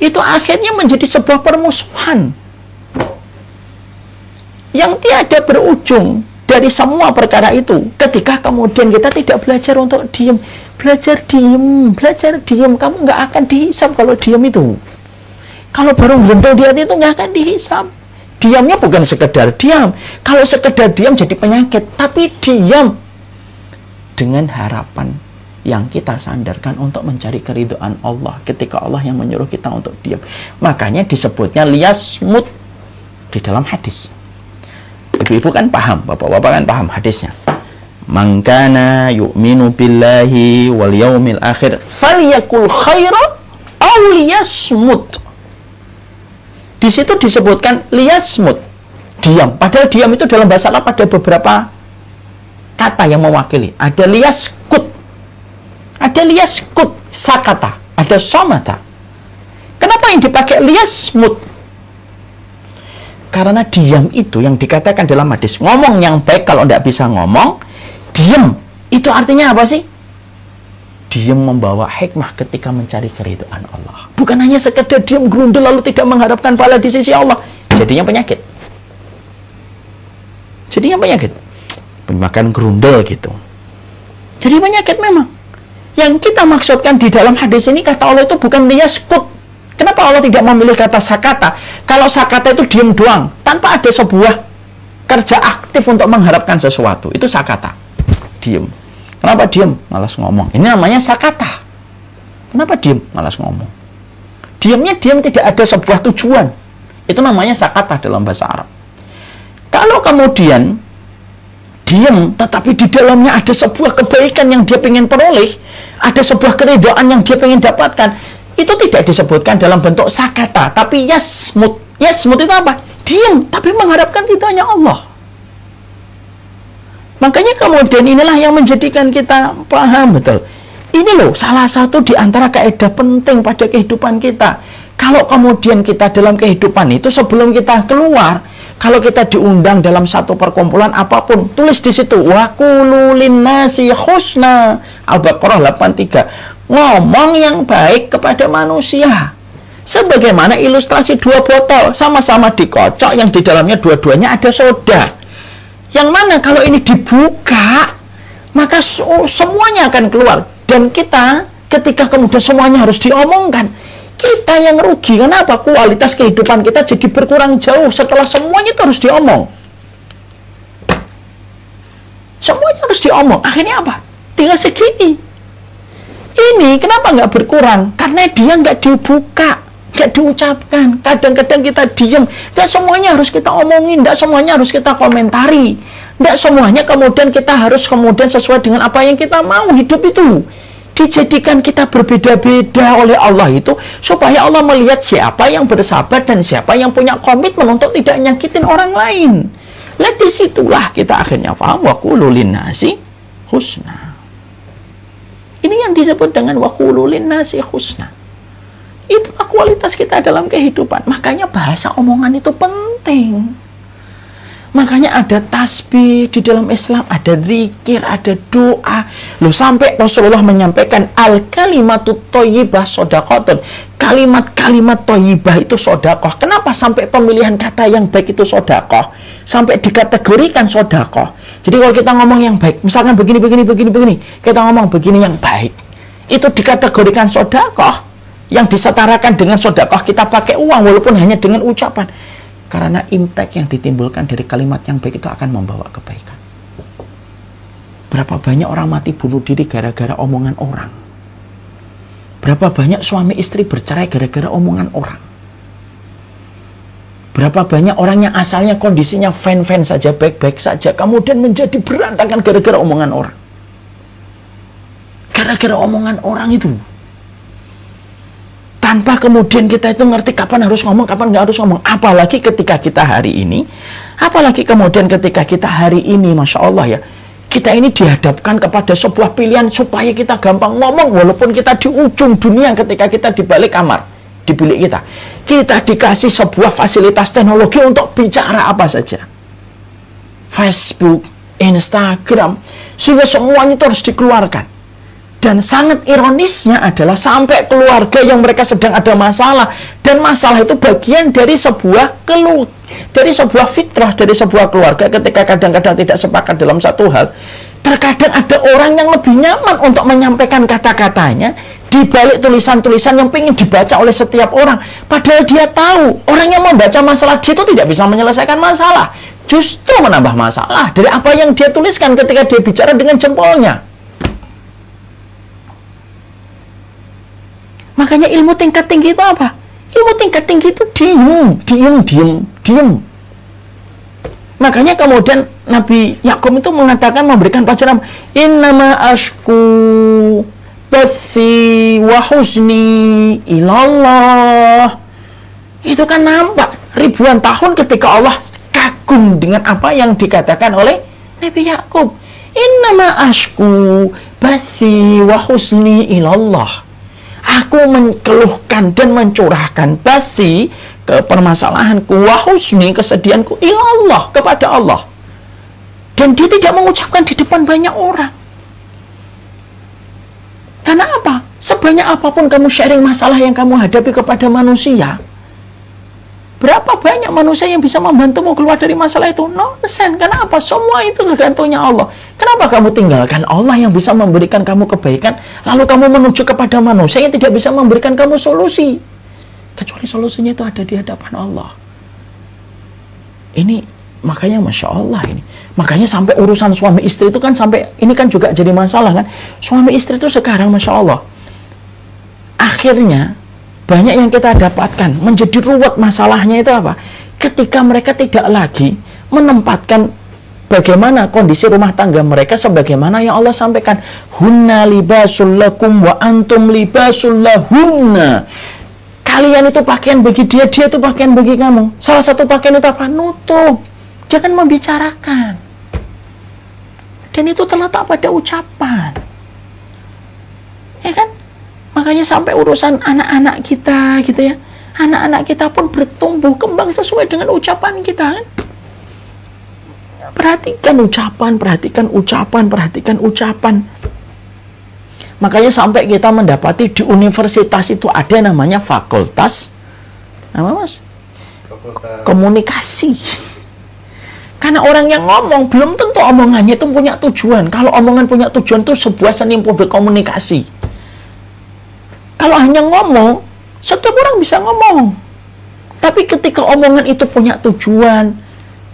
Speaker 1: itu akhirnya menjadi sebuah permusuhan yang tiada berujung dari semua perkara itu. Ketika kemudian kita tidak belajar untuk diam, belajar diam, kamu nggak akan dihisab kalau diam itu. Kalau baru gendel di hati itu nggak akan dihisab. Diamnya bukan sekedar diam. Kalau sekedar diam jadi penyakit. Tapi diam dengan harapan yang kita sandarkan untuk mencari keridhaan Allah. Ketika Allah yang menyuruh kita untuk diam. Makanya disebutnya liyasmut di dalam hadis. Ibu-ibu kan paham, bapak-bapak kan paham hadisnya. Man kana yu'minu billahi wal yaumil akhir falyakul khairan aw liyasmut. Di situ disebutkan liyasmut, diam. Padahal diam itu dalam bahasa Arab ada beberapa kata yang mewakili. Ada liyaskut, sakata, ada somata. Kenapa yang dipakai liyasmut? Karena diam itu yang dikatakan dalam hadis, ngomong yang baik kalau tidak bisa ngomong, diam. Itu artinya apa sih? Diam membawa hikmah ketika mencari keridhaan Allah. Bukan hanya sekedar diam gerundel lalu tidak mengharapkan pahala di sisi Allah. Jadinya penyakit. Makan gerundel gitu. Jadi penyakit memang. Yang kita maksudkan di dalam hadis ini, kata Allah itu bukan liyaskut. Kenapa Allah tidak memilih kata sakata? Kalau sakata itu diam doang, tanpa ada sebuah kerja aktif untuk mengharapkan sesuatu. Itu sakata. Diam. Kenapa diam? Malas ngomong. Ini namanya sakata. Kenapa diam? Malas ngomong. Diamnya diam, tidak ada sebuah tujuan. Itu namanya sakata dalam bahasa Arab. Kalau kemudian diam, tetapi di dalamnya ada sebuah kebaikan yang dia ingin peroleh, ada sebuah keridhaan yang dia ingin dapatkan, itu tidak disebutkan dalam bentuk sakata, tapi yasmut. Yasmut itu apa? Diam, tapi mengharapkan ridhanya Allah. Makanya kemudian inilah yang menjadikan kita paham betul. Ini loh salah satu di antara kaidah penting pada kehidupan kita. Kalau kemudian kita dalam kehidupan itu sebelum kita keluar, kalau kita diundang dalam satu perkumpulan apapun, tulis di situ wa qulu linnasi husna, Al-Baqarah 83. Ngomong yang baik kepada manusia. Sebagaimana ilustrasi dua botol sama-sama dikocok yang di dalamnya dua-duanya ada soda. Yang mana kalau ini dibuka, maka semuanya akan keluar. Dan kita ketika kemudian semuanya harus diomongkan, kita yang rugi. Kenapa? Kualitas kehidupan kita jadi berkurang jauh setelah semuanya itu harus diomong. Semuanya harus diomong. Akhirnya apa? Tinggal segini. Ini kenapa nggak berkurang? Karena dia nggak dibuka, nggak diucapkan. Kadang-kadang kita diam. Nggak semuanya harus kita omongin, nggak semuanya harus kita komentari, nggak semuanya kemudian kita harus kemudian sesuai dengan apa yang kita mau. Hidup itu dijadikan kita berbeda-beda oleh Allah itu supaya Allah melihat siapa yang bersabar dan siapa yang punya komitmen untuk tidak nyakitin orang lain. Lihat disitulah kita akhirnya paham wa qulu linnasi husna. Ini yang disebut dengan wa qulu linnasi husna. Itulah kualitas kita dalam kehidupan. Makanya bahasa omongan itu penting. Makanya ada tasbih di dalam Islam, ada zikir, ada doa. Loh, sampai Rasulullah menyampaikan al-kalimatut thayyibah shadaqatun. Kalimat-kalimat thayyibah itu sedekah. Kenapa sampai pemilihan kata yang baik itu sedekah? Sampai dikategorikan sedekah. Jadi kalau kita ngomong yang baik, misalkan begini, kita ngomong begini yang baik, itu dikategorikan sedekah. Yang disetarakan dengan sedekah kita pakai uang walaupun hanya dengan ucapan. Karena impact yang ditimbulkan dari kalimat yang baik itu akan membawa kebaikan. Berapa banyak orang mati bunuh diri gara-gara omongan orang? Berapa banyak suami istri bercerai gara-gara omongan orang? Berapa banyak orang yang asalnya kondisinya fine-fine saja, baik-baik saja, kemudian menjadi berantakan gara-gara omongan orang? Gara-gara omongan orang itu. Tanpa kemudian kita itu ngerti kapan harus ngomong, kapan nggak harus ngomong. Apalagi ketika kita hari ini, apalagi kemudian ketika kita hari ini, Masya Allah ya, kita ini dihadapkan kepada sebuah pilihan supaya kita gampang ngomong, walaupun kita di ujung dunia ketika kita di balik kamar, di bilik kita. Kita dikasih sebuah fasilitas teknologi untuk bicara apa saja. Facebook, Instagram, sehingga semuanya itu harus dikeluarkan. Dan sangat ironisnya adalah sampai keluarga yang mereka sedang ada masalah, dan masalah itu bagian dari sebuah dari sebuah fitrah, dari sebuah keluarga. Ketika kadang-kadang tidak sepakat dalam satu hal, terkadang ada orang yang lebih nyaman untuk menyampaikan kata-katanya di balik tulisan-tulisan yang ingin dibaca oleh setiap orang. Padahal dia tahu orang yang membaca masalah dia itu tidak bisa menyelesaikan masalah, justru menambah masalah dari apa yang dia tuliskan ketika dia bicara dengan jempolnya. Makanya ilmu tingkat tinggi itu apa? Ilmu tingkat tinggi itu diam. Makanya kemudian Nabi Yakub itu mengatakan, memberikan pelajaran, innama ashku bathi wa huzni ilallah. Itu kan nampak ribuan tahun ketika Allah kagum dengan apa yang dikatakan oleh Nabi Yakub. Innama ashku bathi wa huzni ilallah. aku mengeluhkan dan mencurahkan basi ke permasalahanku wa husni, kesedihanku ilallah, kepada Allah. Dan dia tidak mengucapkan di depan banyak orang. Karena apa? Sebanyak apapun kamu sharing masalah yang kamu hadapi kepada manusia, berapa banyak manusia yang bisa membantumu keluar dari masalah itu? Nonsen. Karena apa? Semua itu tergantungnya Allah. Kenapa kamu tinggalkan Allah yang bisa memberikan kamu kebaikan, lalu kamu menuju kepada manusia yang tidak bisa memberikan kamu solusi? Kecuali solusinya itu ada di hadapan Allah. Ini makanya Masya Allah ini. Makanya sampai urusan suami istri itu kan sampai, ini kan juga jadi masalah kan. Suami istri itu sekarang Masya Allah, akhirnya banyak yang kita dapatkan menjadi ruwet masalahnya itu apa? Ketika mereka tidak lagi menempatkan bagaimana kondisi rumah tangga mereka sebagaimana yang Allah sampaikan, hunna libasul lakum wa antum libasul lahunna. Kalian itu pakaian bagi dia, dia itu pakaian bagi kamu. Salah satu pakaian itu apa? Nutup. Jangan membicarakan. Dan itu terletak pada ucapan. Ya kan? Makanya sampai urusan anak-anak kita gitu ya. Anak-anak kita pun bertumbuh kembang sesuai dengan ucapan kita kan. Perhatikan ucapan, perhatikan ucapan, perhatikan ucapan. Makanya sampai kita mendapati di universitas itu ada namanya fakultas apa mas? Komunikasi. Karena orang yang ngomong belum tentu omongannya itu punya tujuan. Kalau omongan punya tujuan itu sebuah seni berkomunikasi. Kalau hanya ngomong, setiap orang bisa ngomong. Tapi ketika omongan itu punya tujuan,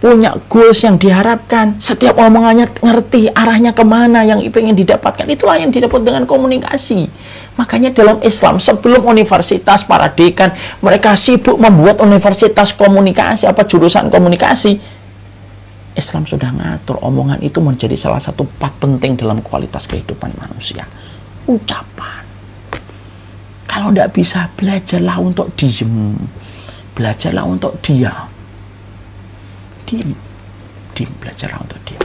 Speaker 1: punya goals yang diharapkan, setiap omongannya ngerti arahnya kemana yang ingin didapatkan, itulah yang didapat dengan komunikasi. Makanya dalam Islam sebelum universitas, para dekan mereka sibuk membuat universitas komunikasi, apa jurusan komunikasi, Islam sudah ngatur omongan itu menjadi salah satu part penting dalam kualitas kehidupan manusia. Ucapan. Kalau tidak bisa, belajarlah untuk diem, belajarlah untuk diam. Diam, belajar untuk diam.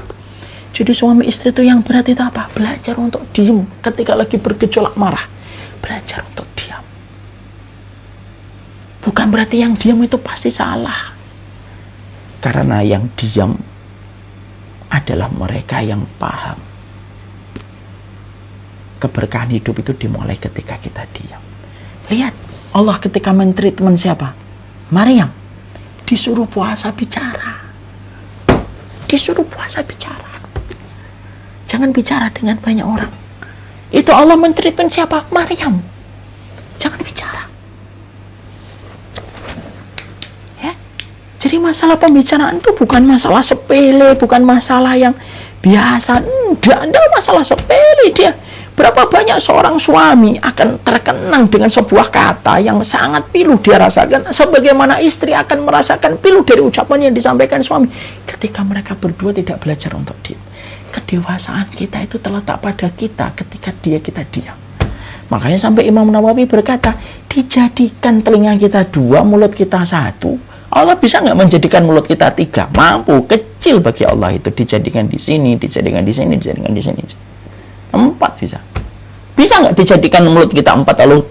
Speaker 1: Jadi suami istri itu yang berat itu apa? Belajar untuk diam ketika lagi bergejolak marah. Belajar untuk diam. Bukan berarti yang diam itu pasti salah. Karena yang diam adalah mereka yang paham. Keberkahan hidup itu dimulai ketika kita diam. Lihat, Allah ketika mentreatment siapa? Maryam. Disuruh puasa bicara. Disuruh puasa bicara. Jangan bicara dengan banyak orang. Itu Allah mentreatment siapa? Maryam. Jangan bicara. Ya. Jadi masalah pembicaraan itu bukan masalah sepele, bukan masalah yang biasa. Enggak masalah sepele dia. Berapa banyak seorang suami akan terkenang dengan sebuah kata yang sangat pilu dia rasakan, sebagaimana istri akan merasakan pilu dari ucapan yang disampaikan suami. Ketika mereka berdua tidak belajar untuk diam. Kedewasaan kita itu terletak pada kita ketika kita diam. Makanya sampai Imam Nawawi berkata, dijadikan telinga kita 2, mulut kita 1. Allah bisa nggak menjadikan mulut kita 3? Mampu, kecil bagi Allah itu. Dijadikan di sini, dijadikan di sini, dijadikan di sini. 4 bisa. Bisa nggak dijadikan mulut kita 4 lalu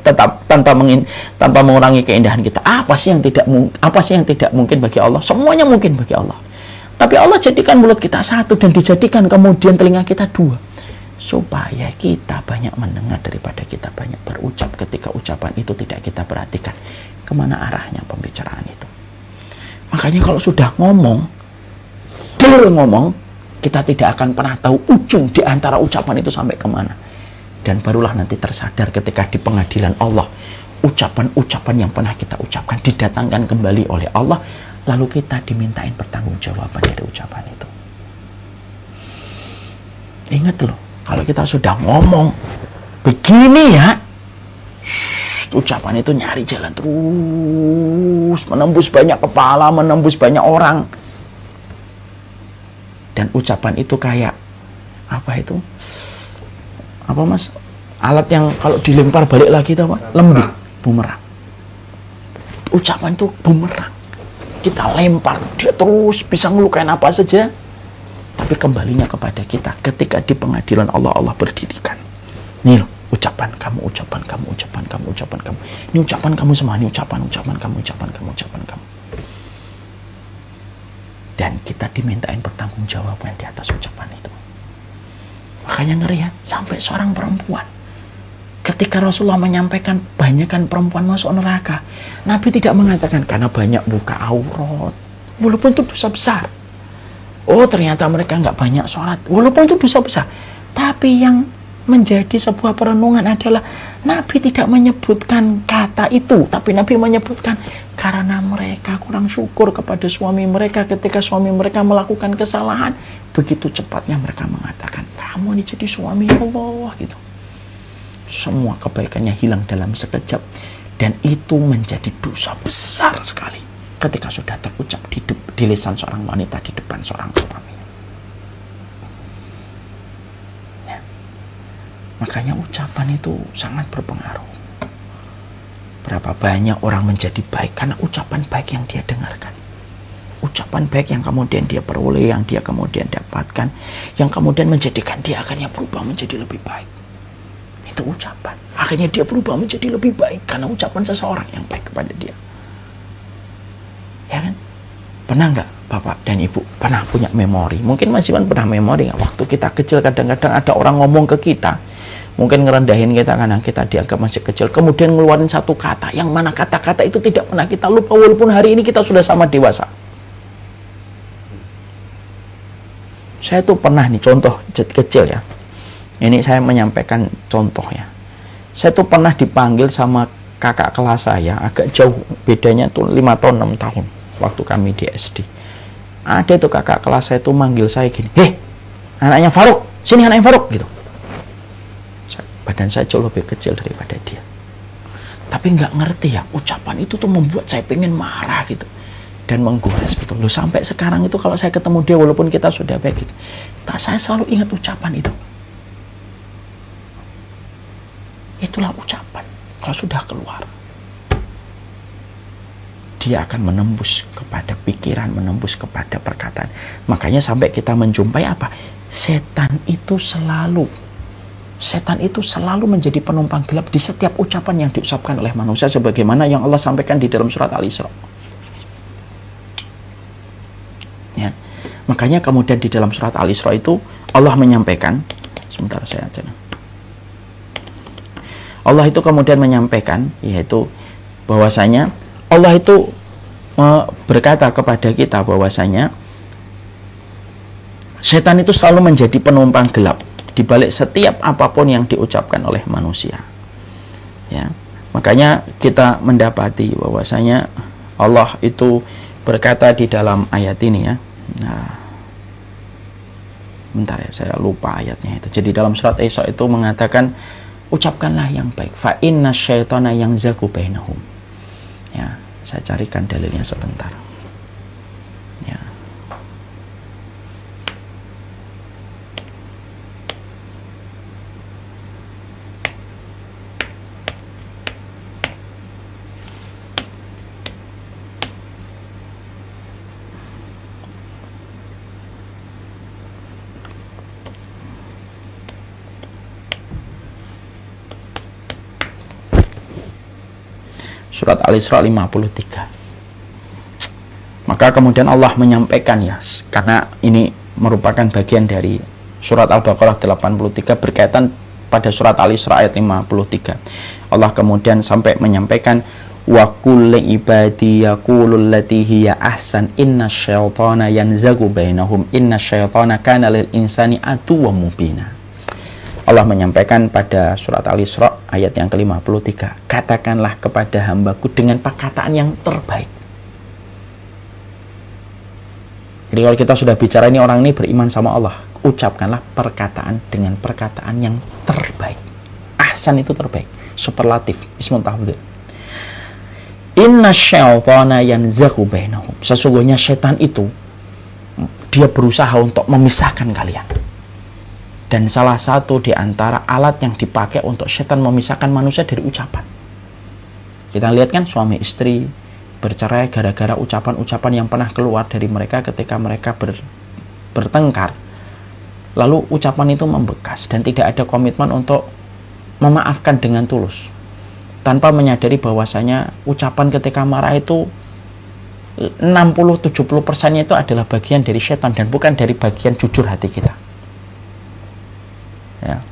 Speaker 1: tetap tanpa mengurangi keindahan kita? Apa sih yang tidak mungkin bagi Allah? Semuanya mungkin bagi Allah. Tapi Allah jadikan mulut kita 1 dan dijadikan kemudian telinga kita 2 supaya kita banyak mendengar daripada kita banyak berucap. Ketika ucapan itu tidak kita perhatikan kemana arahnya pembicaraan itu. Makanya kalau sudah ngomong, kita tidak akan pernah tahu ujung di antara ucapan itu sampai kemana. Dan barulah nanti tersadar ketika di pengadilan Allah, ucapan-ucapan yang pernah kita ucapkan didatangkan kembali oleh Allah, lalu kita dimintain pertanggungjawaban dari ucapan itu. Ingat loh, kalau kita sudah ngomong begini ya, ucapan itu nyari jalan terus, menembus banyak kepala, menembus banyak orang. Dan ucapan itu kayak apa itu? Apa mas? Alat yang kalau dilempar balik lagi itu apa? Lembik, bumerang. Ucapan itu bumerang. Kita lempar, dia terus bisa ngelukain apa saja. Tapi kembalinya kepada kita ketika di pengadilan Allah berdirikan. Nih loh, Ucapan kamu, ucapan kamu, ucapan kamu, ucapan kamu. Ini ucapan kamu semua, ini ucapan kamu, ucapan kamu. Dan kita dimintain pertanggungjawaban di atas ucapan itu. Makanya ngeri ya, sampai seorang perempuan. Ketika Rasulullah menyampaikan banyakkan perempuan masuk neraka, Nabi tidak mengatakan karena banyak buka aurat. Walaupun itu dosa besar. Oh ternyata mereka nggak banyak sholat. Walaupun itu dosa besar. Tapi yang menjadi sebuah perenungan adalah Nabi tidak menyebutkan kata itu, tapi Nabi menyebutkan karena mereka kurang syukur kepada suami mereka ketika suami mereka melakukan kesalahan, begitu cepatnya mereka mengatakan kamu ini jadi suami Allah gitu. Semua kebaikannya hilang dalam sekejap, dan itu menjadi dosa besar sekali ketika sudah terucap di lisan seorang wanita di depan seorang suami. Makanya ucapan itu sangat berpengaruh. Berapa banyak orang menjadi baik karena ucapan baik yang dia dengarkan. Ucapan baik yang kemudian dia peroleh, yang dia kemudian dapatkan, yang kemudian menjadikan dia akhirnya berubah menjadi lebih baik. Itu ucapan. Akhirnya dia berubah menjadi lebih baik karena ucapan seseorang yang baik kepada dia. Ya kan? Pernah nggak Bapak dan Ibu pernah punya memori? Mungkin Mas Iwan pernah memori nggak? Waktu kita kecil kadang-kadang ada orang ngomong ke kita. Mungkin ngerendahin kita karena kita dianggap masih kecil. Kemudian ngeluarin satu kata. Yang mana kata-kata itu tidak pernah kita lupa. Walaupun hari ini kita sudah sama dewasa. Saya tuh pernah nih contoh kecil ya. Ini saya menyampaikan contoh ya. Saya tuh pernah dipanggil sama kakak kelas saya. Agak jauh. Bedanya tuh 5 tahun 6 tahun. Waktu kami di SD. Ada tuh kakak kelas saya tuh manggil saya gini. Hei anaknya Faruk. Sini anaknya Faruk gitu. Badan saya jauh lebih kecil daripada dia. Tapi nggak ngerti ya, ucapan itu tuh membuat saya pengen marah gitu. Dan menggores betul. Loh, sampai sekarang itu kalau saya ketemu dia, walaupun kita sudah baik gitu, saya selalu ingat ucapan itu. Itulah ucapan. Kalau sudah keluar, dia akan menembus kepada pikiran, menembus kepada perkataan. Makanya sampai kita menjumpai apa? Setan itu selalu menjadi penumpang gelap di setiap ucapan yang diucapkan oleh manusia, sebagaimana yang Allah sampaikan di dalam surat Al-Isra. Ya. Makanya kemudian di dalam surat Al-Isra itu Allah menyampaikan, sebentar saya aja. Allah itu kemudian menyampaikan, yaitu bahwasanya Allah itu berkata kepada kita bahwasanya setan itu selalu menjadi penumpang gelap di balik setiap apapun yang diucapkan oleh manusia. Ya. Makanya kita mendapati bahwasanya Allah itu berkata di dalam ayat ini ya. Nah, bentar ya, saya lupa ayatnya itu. Jadi dalam surat Isra itu mengatakan ucapkanlah yang baik. Fa inna syaitana yanzagu bainahum. Ya, saya carikan dalilnya sebentar. Ya. Surat Al-Isra 53. Maka kemudian Allah menyampaikan ya, karena ini merupakan bagian dari surat Al-Baqarah 83 berkaitan pada surat Al-Isra ayat 53. Allah kemudian sampai menyampaikan wa kulli ibadi yaqulul lati hiya ahsan innasyaitana yanzagu bainahum innasyaitana kana lil insani aduwwam mubina. Allah menyampaikan pada surat Al-Isra ayat yang ke-53, katakanlah kepada hambaku dengan perkataan yang terbaik. Jadi kalau kita sudah bicara ini orang ini beriman sama Allah, ucapkanlah perkataan dengan perkataan yang terbaik. Ahsan itu terbaik, superlatif, ismun tafdhil. Inna syaitana yanzaghu bainahum. Sesungguhnya setan itu dia berusaha untuk memisahkan kalian. Dan salah satu di antara alat yang dipakai untuk setan memisahkan manusia dari ucapan. Kita lihat kan suami istri bercerai gara-gara ucapan-ucapan yang pernah keluar dari mereka ketika mereka bertengkar. Lalu ucapan itu membekas dan tidak ada komitmen untuk memaafkan dengan tulus, tanpa menyadari bahwasanya ucapan ketika marah itu 60-70% itu adalah bagian dari setan dan bukan dari bagian jujur hati kita. Ya.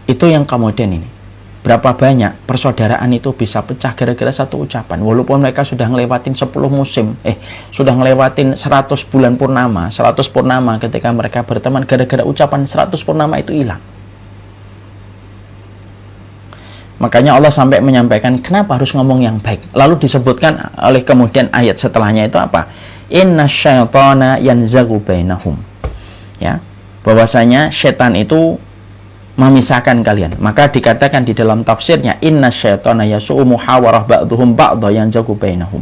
Speaker 1: Itu yang kemudian ini. Berapa banyak persaudaraan itu bisa pecah gara-gara satu ucapan. Walaupun mereka sudah ngelewatin 10 musim, sudah ngelewatin 100 bulan purnama, 100 purnama ketika mereka berteman, gara-gara ucapan 100 purnama itu hilang. Makanya Allah sampai menyampaikan kenapa harus ngomong yang baik. Lalu disebutkan oleh kemudian ayat setelahnya itu apa? Inna syaitana yanzagu bainahum. Ya, bahwasanya setan itu memisahkan kalian. Maka dikatakan di dalam tafsirnya inna syaitana yasu'u muhawarah ba'duhum ba'dha yanzagu bainahum.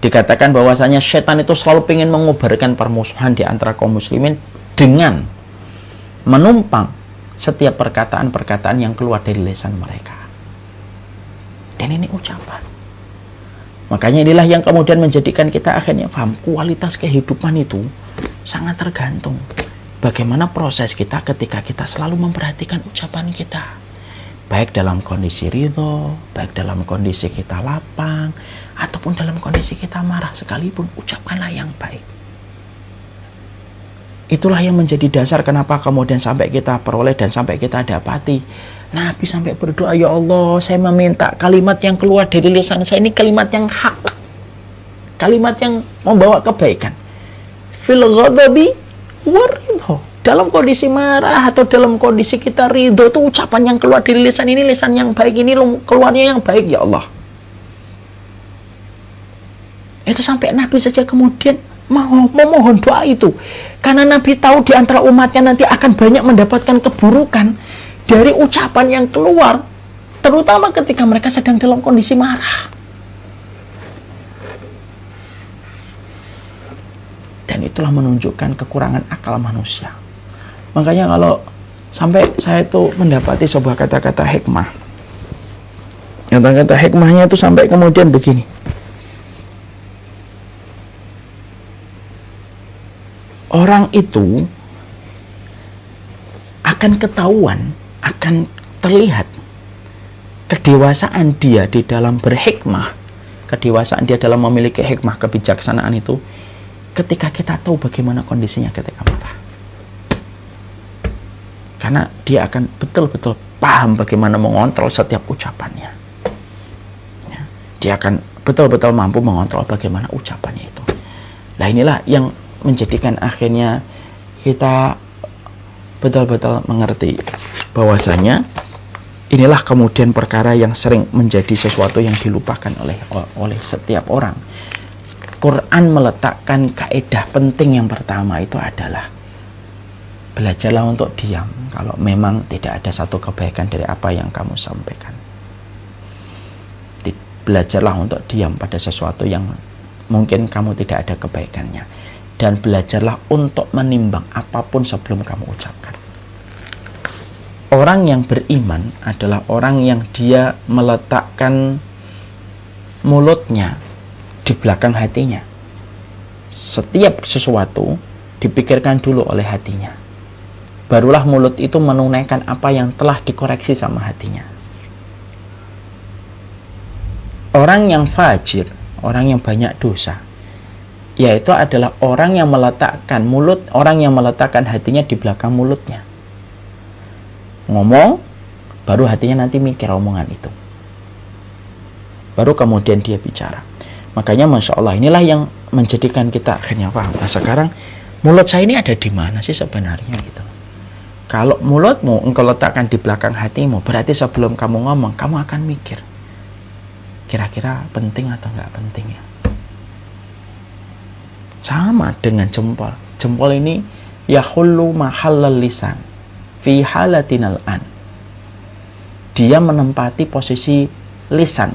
Speaker 1: Dikatakan bahwasanya setan itu selalu ingin mengubarkan permusuhan di antara kaum muslimin dengan menumpang setiap perkataan-perkataan yang keluar dari lisan mereka. Dan ini ucapan. Makanya inilah yang kemudian menjadikan kita akhirnya paham kualitas kehidupan itu sangat tergantung bagaimana proses kita ketika kita selalu memperhatikan ucapan kita. Baik dalam kondisi ridho, baik dalam kondisi kita lapang, ataupun dalam kondisi kita marah sekalipun, ucapkanlah yang baik. Itulah yang menjadi dasar kenapa kemudian sampai kita peroleh dan sampai kita dapati. Nabi sampai berdoa, ya Allah, saya meminta kalimat yang keluar dari lisan saya ini kalimat yang hak. Kalimat yang membawa kebaikan. Fil ghadabi waridho. Dalam kondisi marah atau dalam kondisi kita ridho, itu ucapan yang keluar dari lisan ini lisan yang baik, ini keluarnya yang baik, ya Allah. Itu sampai Nabi saja kemudian memohon doa itu, karena Nabi tahu di antara umatnya nanti akan banyak mendapatkan keburukan dari ucapan yang keluar, terutama ketika mereka sedang dalam kondisi marah. Dan itulah menunjukkan kekurangan akal manusia. Makanya kalau sampai saya itu mendapati sebuah kata-kata hikmah. Kata-kata hikmahnya itu sampai kemudian begini. Orang itu akan ketahuan, akan terlihat kedewasaan dia di dalam berhikmah, kedewasaan dia dalam memiliki hikmah, kebijaksanaan itu ketika kita tahu bagaimana kondisinya ketika marah. Karena dia akan betul-betul paham bagaimana mengontrol setiap ucapannya. Ya, dia akan betul-betul mampu mengontrol bagaimana ucapannya itu. Nah, inilah yang menjadikan akhirnya kita betul-betul mengerti bahwasanya inilah kemudian perkara yang sering menjadi sesuatu yang dilupakan oleh setiap orang. Quran meletakkan kaidah penting yang pertama itu adalah belajarlah untuk diam kalau memang tidak ada satu kebaikan dari apa yang kamu sampaikan. Belajarlah untuk diam pada sesuatu yang mungkin kamu tidak ada kebaikannya. Dan belajarlah untuk menimbang apapun sebelum kamu ucapkan. Orang yang beriman adalah orang yang dia meletakkan mulutnya di belakang hatinya. Setiap sesuatu dipikirkan dulu oleh hatinya. Barulah mulut itu menunaikan apa yang telah dikoreksi sama hatinya. Orang yang fajir, orang yang banyak dosa, yaitu adalah orang yang meletakkan orang yang meletakkan hatinya di belakang mulutnya. Ngomong, baru hatinya nanti mikir omongan itu. Baru kemudian dia bicara. Makanya Masya Allah, inilah yang menjadikan kita akhirnya paham. Nah sekarang, mulut saya ini ada di mana sih sebenarnya gitu. Kalau mulutmu engkau letakkan di belakang hatimu, berarti sebelum kamu ngomong, kamu akan mikir. Kira-kira penting atau nggak penting ya? Sama dengan jempol. Jempol ini yahullu mahallal lisan fi halatinal an. Dia menempati posisi lisan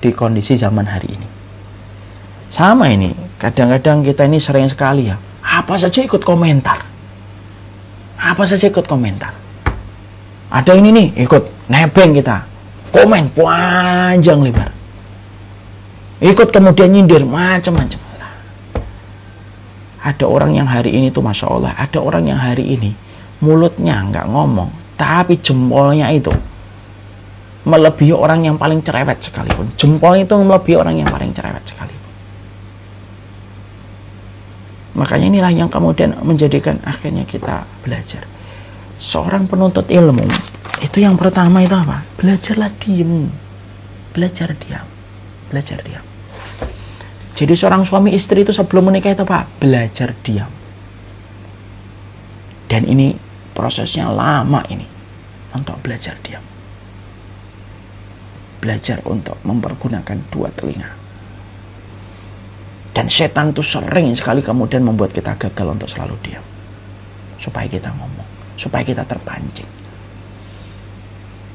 Speaker 1: di kondisi zaman hari ini. Sama ini, kadang-kadang kita ini sering sekali ya, apa saja ikut komentar. Apa saja ikut komentar. Ada ini nih, ikut nebeng kita. Komen panjang lebar. Ikut kemudian nyindir macam-macam. Ada orang yang hari ini tuh Masya Allah, ada orang yang hari ini mulutnya nggak ngomong, tapi jempolnya itu melebihi orang yang paling cerewet sekalipun. Jempolnya itu melebihi orang yang paling cerewet sekalipun. Makanya inilah yang kemudian menjadikan akhirnya kita belajar. Seorang penuntut ilmu itu yang pertama itu apa? Belajarlah diam. Belajar diam. Belajar diam. Jadi seorang suami istri itu sebelum menikah itu apa? Belajar diam. Dan ini prosesnya lama ini untuk belajar diam. Belajar untuk mempergunakan dua telinga. Dan setan itu sering sekali kemudian membuat kita gagal untuk selalu diam. Supaya kita ngomong. Supaya kita terpancing.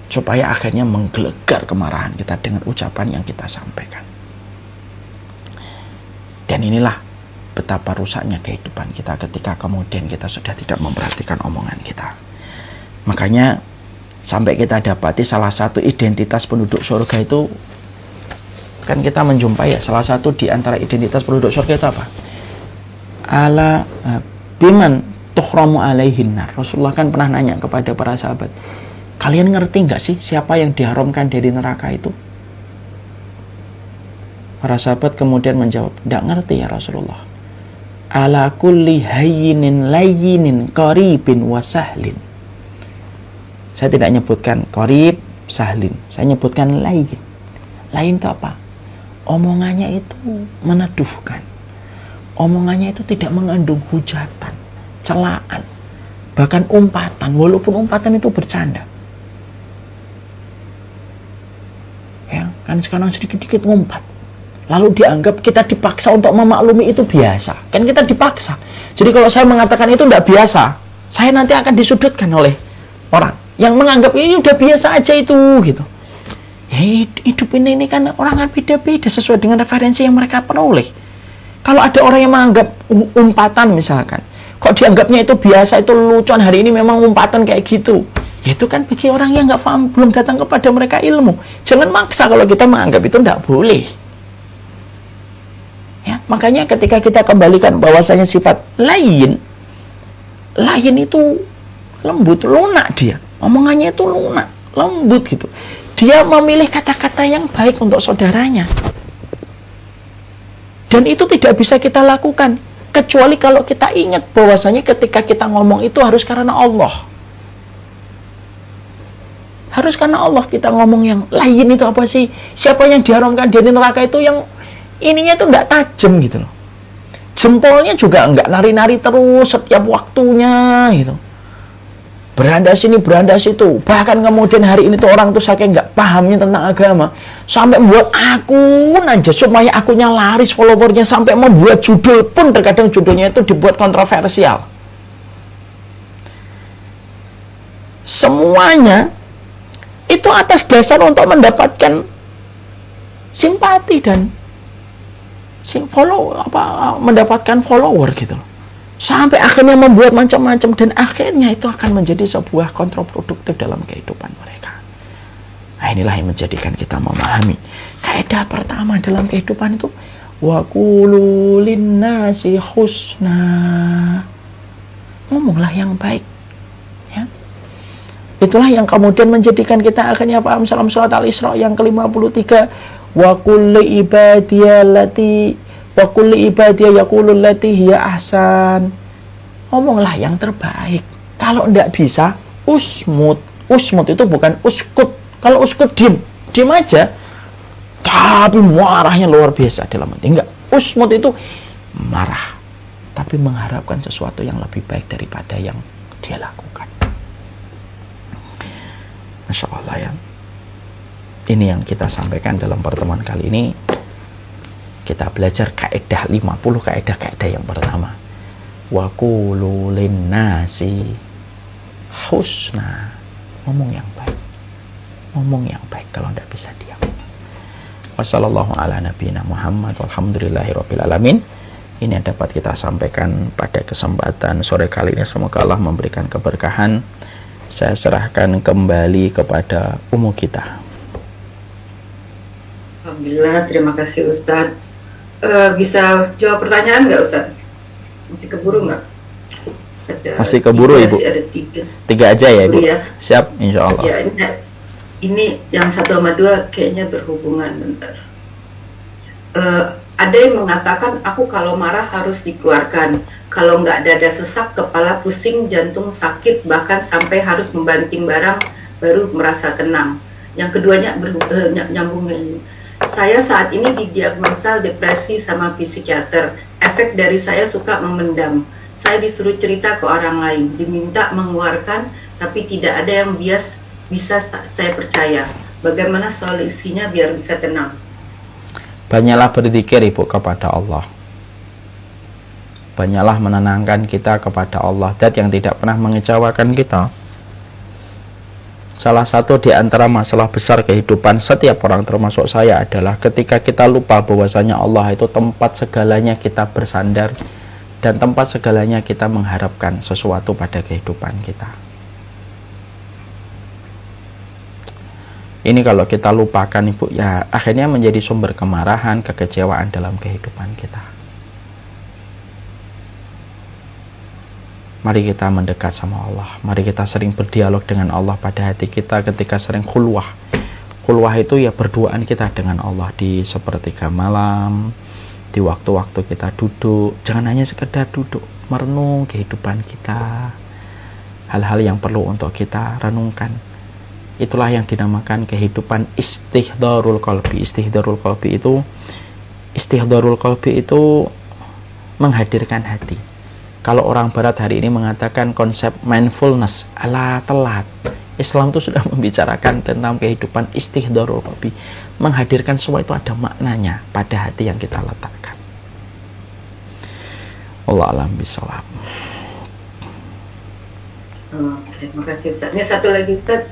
Speaker 1: Supaya akhirnya menggelegar kemarahan kita dengan ucapan yang kita sampaikan. Dan inilah betapa rusaknya kehidupan kita ketika kemudian kita sudah tidak memperhatikan omongan kita. Makanya sampai kita dapati salah satu identitas penduduk surga itu, kan kita menjumpai ya, salah satu di antara identitas penduduk surga itu apa? Ala biman tuhramu alaihin nar. Rasulullah kan pernah nanya kepada para sahabat, kalian ngerti nggak sih siapa yang diharamkan dari neraka itu? Para sahabat kemudian menjawab, tidak ngerti ya Rasulullah. Ala kulli hayyinin layyinin qaribin wa sahlin. Saya tidak nyebutkan qarib, sahlin. Saya nyebutkan layyin. Layyin itu apa? Omongannya itu meneduhkan. Omongannya itu tidak mengandung hujatan, celaan, bahkan umpatan, walaupun umpatan itu bercanda. Ya, kan sekarang sedikit-sedikit ngumpat. Lalu dianggap kita dipaksa untuk memaklumi itu biasa. Kan kita dipaksa. Jadi kalau saya mengatakan itu tidak biasa, saya nanti akan disudutkan oleh orang yang menganggap ini udah biasa aja itu gitu. Ya, hidup ini kan orang kan beda-beda sesuai dengan referensi yang mereka peroleh. Kalau ada orang yang menganggap umpatan misalkan, kok dianggapnya itu biasa, itu lucuan, hari ini memang umpatan kayak gitu. Ya itu kan bagi orang yang nggak paham, belum datang kepada mereka ilmu. Jangan maksa kalau kita menganggap itu tidak boleh. Ya, makanya ketika kita kembalikan bahwasanya sifat lain itu lembut, lunak dia. Omongannya itu lunak, lembut gitu. Dia memilih kata-kata yang baik untuk saudaranya. Dan itu tidak bisa kita lakukan kecuali kalau kita ingat bahwasanya ketika kita ngomong itu harus karena Allah. Harus karena Allah kita ngomong yang lain itu apa sih? Siapa yang diharamkan dari neraka itu yang ininya itu enggak tajam gitu loh. Jempolnya juga enggak nari-nari terus setiap waktunya gitu. Beranda sini, beranda situ. Bahkan kemudian hari ini tuh orang tuh saking enggak pahamnya tentang agama, sampai membuat akun aja supaya akunnya laris followernya, sampai membuat judul pun terkadang judulnya itu dibuat kontroversial. Semuanya itu atas dasar untuk mendapatkan simpati dan mendapatkan follower gitu, sampai akhirnya membuat macam-macam, dan akhirnya itu akan menjadi sebuah kontraproduktif dalam kehidupan mereka. Nah, inilah yang menjadikan kita memahami kaidah pertama dalam kehidupan itu, wa qulu linnasi husna. Ngomonglah yang baik ya. Itulah yang kemudian menjadikan kita akhirnya paham dalam surat Al-Isra yang ke-53, wa kulli ibadiyallati wa kulli ibadiy yaqulul lati hiya ahsan. Ngomonglah yang terbaik. Kalau enggak bisa, usmut. Usmut itu bukan uskut. Kalau uskut diam aja, tapi marahnya luar biasa dalam hati. Enggak. Usmut itu marah, tapi mengharapkan sesuatu yang lebih baik daripada yang dia lakukan. Masya Allah ya. Ini yang kita sampaikan dalam pertemuan kali ini. Kita belajar kaidah 50 kaidah yang pertama. Wa qulu linnasi husna. Ngomong yang baik. Ngomong yang baik, kalau tidak bisa diam. Wassallallahu ala nabiyina Muhammad walhamdulillahirabbil alamin. Ini yang dapat kita sampaikan pada kesempatan sore kali ini. Semoga Allah memberikan keberkahan. Saya serahkan kembali kepada ummu kita.
Speaker 3: Alhamdulillah, terima kasih Ustadz. Bisa jawab pertanyaan nggak Ustadz? Masih keburu nggak?
Speaker 1: Masih keburu Ibu?
Speaker 3: Ada tiga.
Speaker 1: Tiga aja ya Ibu?
Speaker 3: Ya.
Speaker 1: Siap, insya Allah.
Speaker 3: Ya, ini yang 1 sama 2 kayaknya berhubungan bentar. Ada yang mengatakan aku kalau marah harus dikeluarkan. Kalau nggak dada sesak, kepala pusing, jantung sakit, bahkan sampai harus membanting barang baru merasa tenang. Yang keduanya nyambungnya. Saya saat ini didiagnosa depresi sama psikiater. Efek dari saya suka memendam. Saya disuruh cerita ke orang lain, diminta mengeluarkan, tapi tidak ada yang bisa saya percaya. Bagaimana solusinya biar bisa tenang?
Speaker 1: Banyaklah berzikir Ibu kepada Allah. Banyaklah menenangkan kita kepada Allah, Zat yang tidak pernah mengecewakan kita. Salah satu di antara masalah besar kehidupan setiap orang termasuk saya adalah ketika kita lupa bahwasanya Allah itu tempat segalanya kita bersandar dan tempat segalanya kita mengharapkan sesuatu pada kehidupan kita. Ini kalau kita lupakan Ibu, ya akhirnya menjadi sumber kemarahan, kekecewaan dalam kehidupan kita. Mari kita mendekat sama Allah. Mari kita sering berdialog dengan Allah pada hati kita ketika sering khulwah. Khulwah itu ya berduaan kita dengan Allah di sepertiga malam, di waktu-waktu kita duduk. Jangan hanya sekedar duduk, merenung kehidupan kita. Hal-hal yang perlu untuk kita renungkan. Itulah yang dinamakan kehidupan istihdharul qalbi. Istihdharul qalbi itu menghadirkan hati. Kalau orang barat hari ini mengatakan konsep mindfulness ala telat, Islam itu sudah membicarakan tentang kehidupan istihdharul qalbi, menghadirkan semua itu ada maknanya pada hati yang kita letakkan. Allah alam bisawab.
Speaker 3: Oke, terima kasih Ustaz. Ini satu lagi Ustaz.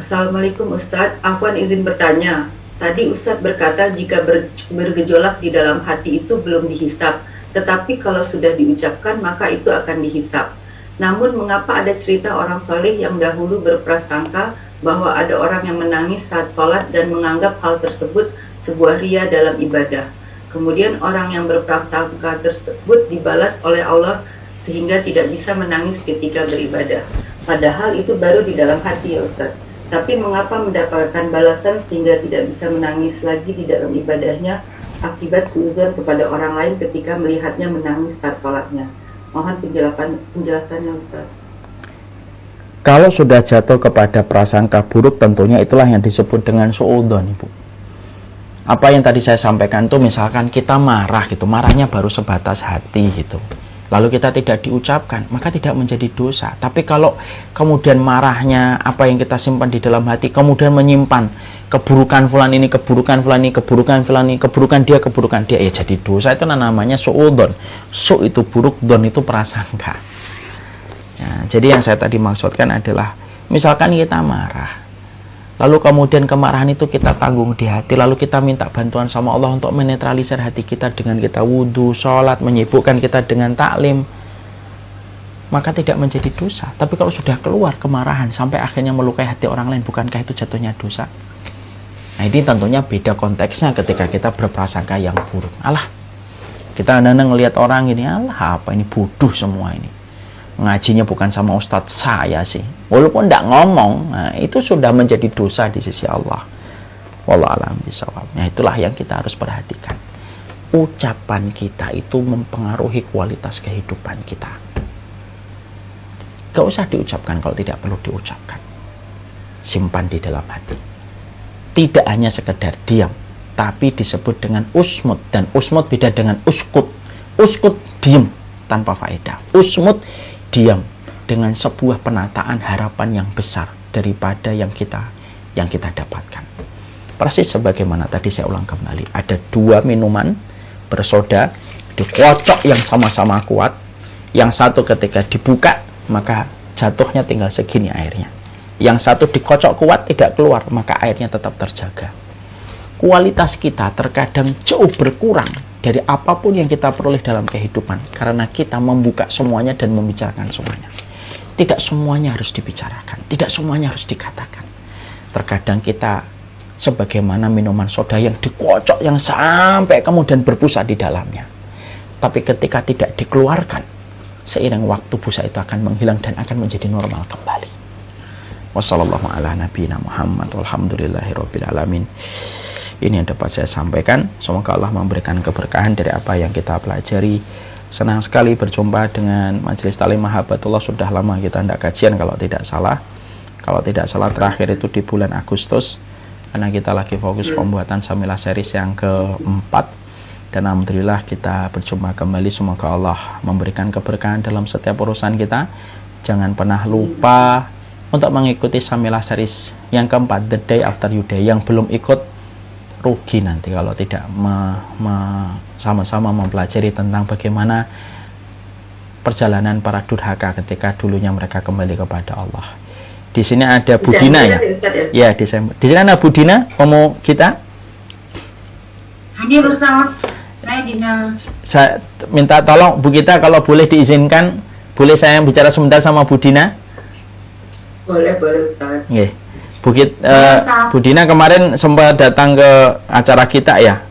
Speaker 3: Assalamualaikum Ustaz, Afwan izin bertanya. Tadi Ustaz berkata jika bergejolak di dalam hati itu belum dihisab, tetapi kalau sudah diucapkan maka itu akan dihisab. Namun mengapa ada cerita orang soleh yang dahulu berprasangka bahwa ada orang yang menangis saat sholat dan menganggap hal tersebut sebuah ria dalam ibadah. Kemudian orang yang berprasangka tersebut dibalas oleh Allah sehingga tidak bisa menangis ketika beribadah. Padahal itu baru di dalam hati ya Ustaz. Tapi mengapa mendapatkan balasan sehingga tidak bisa menangis lagi di dalam ibadahnya akibat suuzon kepada orang lain ketika melihatnya menangis saat sholatnya? Mohon penjelasannya Ustaz.
Speaker 1: Kalau sudah jatuh kepada prasangka buruk, tentunya itulah yang disebut dengan suudzon Ibu. Apa yang tadi saya sampaikan itu misalkan kita marah gitu, marahnya baru sebatas hati gitu, lalu kita tidak diucapkan, maka tidak menjadi dosa. Tapi kalau kemudian marahnya, apa yang kita simpan di dalam hati, kemudian menyimpan keburukan fulan ini, keburukan fulan ini, keburukan fulan ini, keburukan dia, ya jadi dosa. Itu namanya suudzon. Su itu buruk, don itu prasangka. Nah, jadi yang saya tadi maksudkan adalah, misalkan kita marah, lalu kemudian kemarahan itu kita tanggung di hati, lalu kita minta bantuan sama Allah untuk menetralisir hati kita dengan kita wudhu, sholat, menyibukkan kita dengan taklim, maka tidak menjadi dosa. Tapi kalau sudah keluar kemarahan sampai akhirnya melukai hati orang lain, bukankah itu jatuhnya dosa? Nah, ini tentunya beda konteksnya ketika kita berprasangka yang buruk. Alah, kita ngelihat orang ini, alah apa ini, bodoh semua ini, ngajinya bukan sama ustadz saya sih, walaupun tidak ngomong. Nah, itu sudah menjadi dosa di sisi Allah. Wallahu a'lam bishawab. Nah, itulah yang kita harus perhatikan. Ucapan kita itu mempengaruhi kualitas kehidupan kita. Gak usah diucapkan kalau tidak perlu diucapkan. Simpan di dalam hati. Tidak hanya sekedar diam, tapi disebut dengan usmut. Dan usmut beda dengan uskut. Uskut diam tanpa faedah. Usmut diam dengan sebuah penataan harapan yang besar daripada yang kita dapatkan. Persis sebagaimana tadi saya ulang kembali, ada dua minuman bersoda dikocok yang sama-sama kuat. Yang satu ketika dibuka maka jatuhnya tinggal segini airnya. Yang satu dikocok kuat tidak keluar, maka airnya tetap terjaga. Kualitas kita terkadang jauh berkurang dari apapun yang kita peroleh dalam kehidupan karena kita membuka semuanya dan membicarakan semuanya. Tidak semuanya harus dibicarakan, tidak semuanya harus dikatakan. Terkadang kita sebagaimana minuman soda yang dikocok yang sampai kemudian berpusat di dalamnya. Tapi ketika tidak dikeluarkan, seiring waktu busa itu akan menghilang dan akan menjadi normal kembali. Wassalamualaikum ala nabiyina Muhammad walhamdulillahirabbil alamin. Ini yang dapat saya sampaikan. Semoga Allah memberikan keberkahan dari apa yang kita pelajari. Senang sekali berjumpa dengan Majelis Ta'lim Mahabbatullah. Sudah lama kita tidak kajian kalau tidak salah. Kalau tidak salah terakhir itu di bulan Agustus, karena kita lagi fokus pembuatan Samilah series yang keempat. Dan alhamdulillah kita berjumpa kembali. Semoga Allah memberikan keberkahan dalam setiap urusan kita. Jangan pernah lupa untuk mengikuti Samilah series yang keempat, The Day After You Day. Yang belum ikut rugi nanti kalau tidak sama-sama mempelajari tentang bagaimana perjalanan para durhaka ketika dulunya mereka kembali kepada Allah. Di sini ada Budina ya. Ya, di sini ada Budina, Omo kita.
Speaker 4: Hadir Ustaz. Saya Dina.
Speaker 1: Saya minta tolong Bu kita kalau boleh diizinkan, boleh saya bicara sebentar sama Budina?
Speaker 3: Boleh Ustaz.
Speaker 1: Nggih. Bu Dina kemarin sempat datang ke acara kita ya,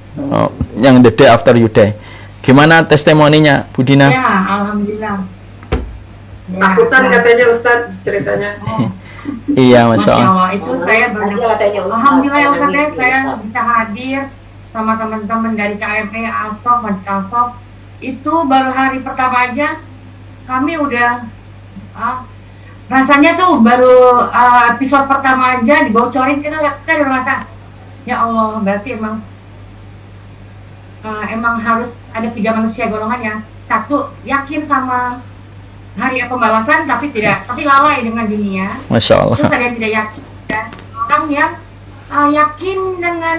Speaker 1: yang The Day After You Day. Gimana testimoninya Bu Dina?
Speaker 4: Ya, alhamdulillah.
Speaker 3: Takutan katanya Ustaz ceritanya.
Speaker 1: Iya, Masya Allah.
Speaker 4: Itu saya alhamdulillah ya Ustaz, saya bisa hadir sama teman-teman dari KMP Alsof, Masjid Alsof. Itu baru hari pertama aja kami udah rasanya tuh baru episode pertama aja dibocorin, kita udah merasa ya Allah, berarti emang harus ada 3 manusia golongannya. Satu, yakin sama hari pembalasan tapi lalai dengan dunia.
Speaker 1: Masya Allah.
Speaker 4: Terus ada yang tidak yakin, dan orang yang yakin dengan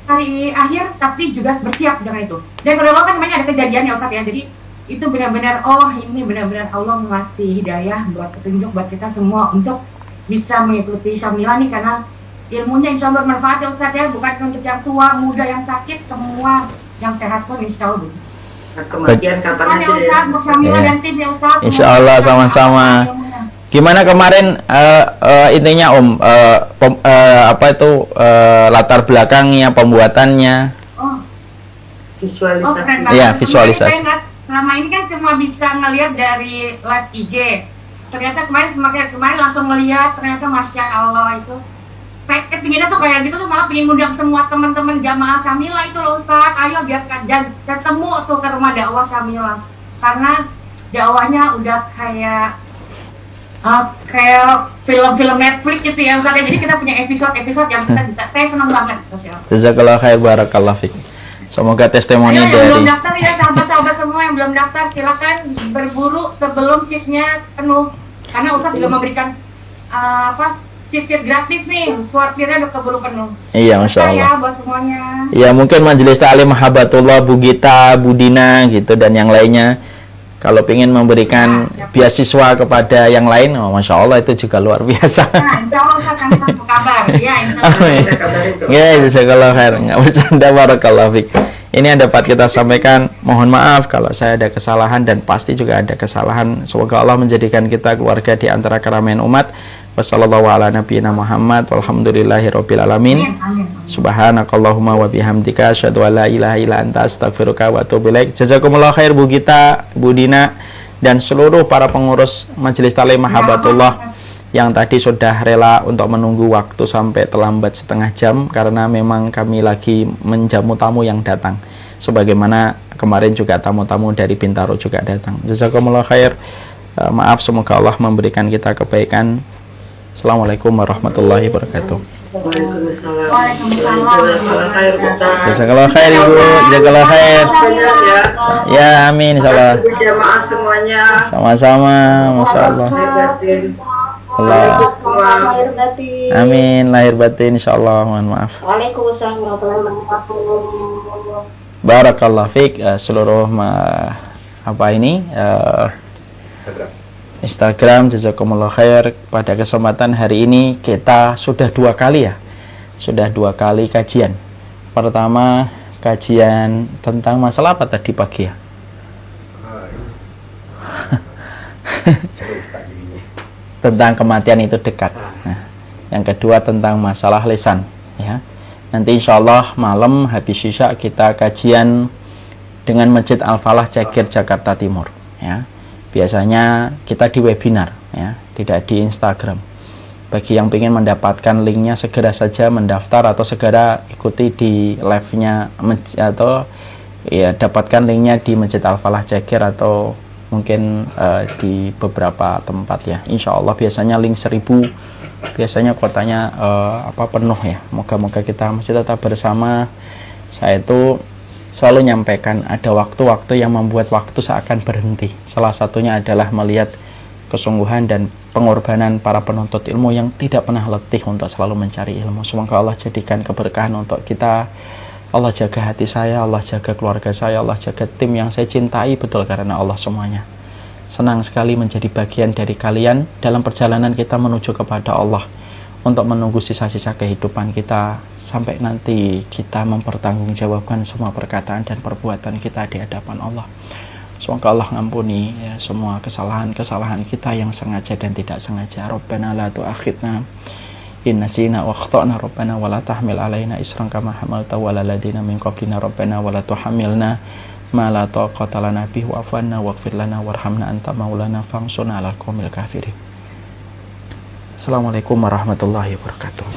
Speaker 4: hari akhir tapi juga bersiap dengan itu. Dan beberapa kan namanya ada kejadian ya Ustaz ya, jadi itu benar-benar ini benar-benar Allah mengasih hidayah buat petunjuk buat kita semua untuk bisa mengikuti Syamilah nih, karena ilmunya insya Allah bermanfaat ya Ustaz ya, bukan untuk yang tua, muda, yang sakit, semua yang sehat pun insya Allah begitu.
Speaker 3: Kematian kapan aja
Speaker 4: ya Ustaz, untuk Syamilah dan tim ya Ustaz.
Speaker 1: Insya Allah sama-sama. Gimana kemarin intinya latar belakangnya, pembuatannya?
Speaker 3: Visualisasi.
Speaker 1: Iya, visualisasi.
Speaker 4: Selama ini kan cuma bisa ngelihat dari live IG. Ternyata kemarin langsung ngelihat, ternyata Masya Allah itu. Saya pinginnya tuh kayak gitu tuh, malah pengen ngundang semua teman-teman jamaah Syamilah itu loh Ustaz. Ayo biar ketemu tuh ke rumah dakwah Syamilah. Karena dakwahnya udah kayak film-film Netflix gitu ya Ustaz. Jadi kita punya episode-episode yang kita bisa. Saya senang banget Masya Allah.
Speaker 1: Jazakallah khair, barakallah fiik. Semoga testimoni
Speaker 4: yang
Speaker 1: dari
Speaker 4: belum daftar ya sahabat-sahabat semua yang belum daftar, silakan berburu sebelum seatnya penuh, karena Ustaz juga memberikan seat gratis nih, kuartirnya udah keburu penuh.
Speaker 1: Iya, Masya Allah
Speaker 4: ya buat semuanya.
Speaker 1: Ya, mungkin Majelis Ta'lim Mahabbatullah, Bu Gita, Bu Dina gitu dan yang lainnya kalau ingin memberikan beasiswa kepada yang lain, Masya Allah itu juga luar biasa.
Speaker 4: Nah, insya Allah Ustaz akan kasih kabar. Ya, insya Allah.
Speaker 1: Ya, jazakallah khair. Nggak bercanda, barakallah fiik. Ini yang dapat kita sampaikan. Mohon maaf kalau saya ada kesalahan dan pasti juga ada kesalahan. Semoga Allah menjadikan kita keluarga di antara keramaian umat. Wassallallahu ala nabiyina Muhammad walhamdulillahirabbil alamin. Subhanakallahumma wa bihamdika asyhadu an la ilaha illa anta astaghfiruka wa atubu ilaik. Jazakumullah khair Bu Gita, Bu Dina dan seluruh para pengurus Majelis Ta'lim Mahabbatullah yang tadi sudah rela untuk menunggu waktu sampai terlambat setengah jam karena memang kami lagi menjamu tamu yang datang. Sebagaimana kemarin juga tamu-tamu dari Bintaro juga datang. Jazakumullah khair. Maaf, semoga Allah memberikan kita kebaikan. Assalamualaikum warahmatullahi wabarakatuh.
Speaker 3: Waalaikumsalam.
Speaker 1: Jazakallah khair Ibu, jazakallah khair. Ya, amin insyaallah.
Speaker 3: Jamaah semuanya.
Speaker 1: Sama-sama, Masya Allah. Allah. Amin, lahir batin insyaallah. Mohon maaf.
Speaker 5: Waalaikumsalam warahmatullahi wabarakatuh.
Speaker 1: Barakallah fiik. Seluruh Instagram, jazakumullah khair. Pada kesempatan hari ini kita sudah 2 kali ya. Sudah 2 kali kajian. Pertama kajian tentang masalah apa tadi pagi ya? Tentang kematian itu dekat. Nah, yang kedua tentang masalah lisan ya. Nanti insya Allah malam habis isya kita kajian dengan Masjid Al-Falah Cekir Jakarta Timur ya. Biasanya kita di webinar ya, tidak di Instagram. Bagi yang ingin mendapatkan linknya, segera saja mendaftar atau segera ikuti di live-nya, atau ya dapatkan linknya di Masjid Al-Falah Cekir atau mungkin di beberapa tempat ya. Insya Allah biasanya link 1000, biasanya kuotanya penuh ya. Moga-moga kita masih tetap bersama. Saya itu selalu nyampaikan ada waktu-waktu yang membuat waktu seakan berhenti. Salah satunya adalah melihat kesungguhan dan pengorbanan para penuntut ilmu yang tidak pernah letih untuk selalu mencari ilmu. Semoga Allah jadikan keberkahan untuk kita. Allah jaga hati saya, Allah jaga keluarga saya, Allah jaga tim yang saya cintai betul karena Allah semuanya. Senang sekali menjadi bagian dari kalian dalam perjalanan kita menuju kepada Allah, untuk menunggu sisa-sisa kehidupan kita sampai nanti kita mempertanggungjawabkan semua perkataan dan perbuatan kita di hadapan Allah. Semoga Allah ngampuni ya semua kesalahan-kesalahan kita yang sengaja dan tidak sengaja. Rabbana la tu'akhidna in nasina wa akhtana, Rabbana wa la tahmil alaina isran kama hamaltahu 'alal ladzina min qablina, Rabbana wa la tuhammilna ma la taqata lana bihi wa'fu 'anna waghfir lana warhamna anta maulana fansurna 'alal qaumil kafirin. Assalamualaikum warahmatullahi wabarakatuh.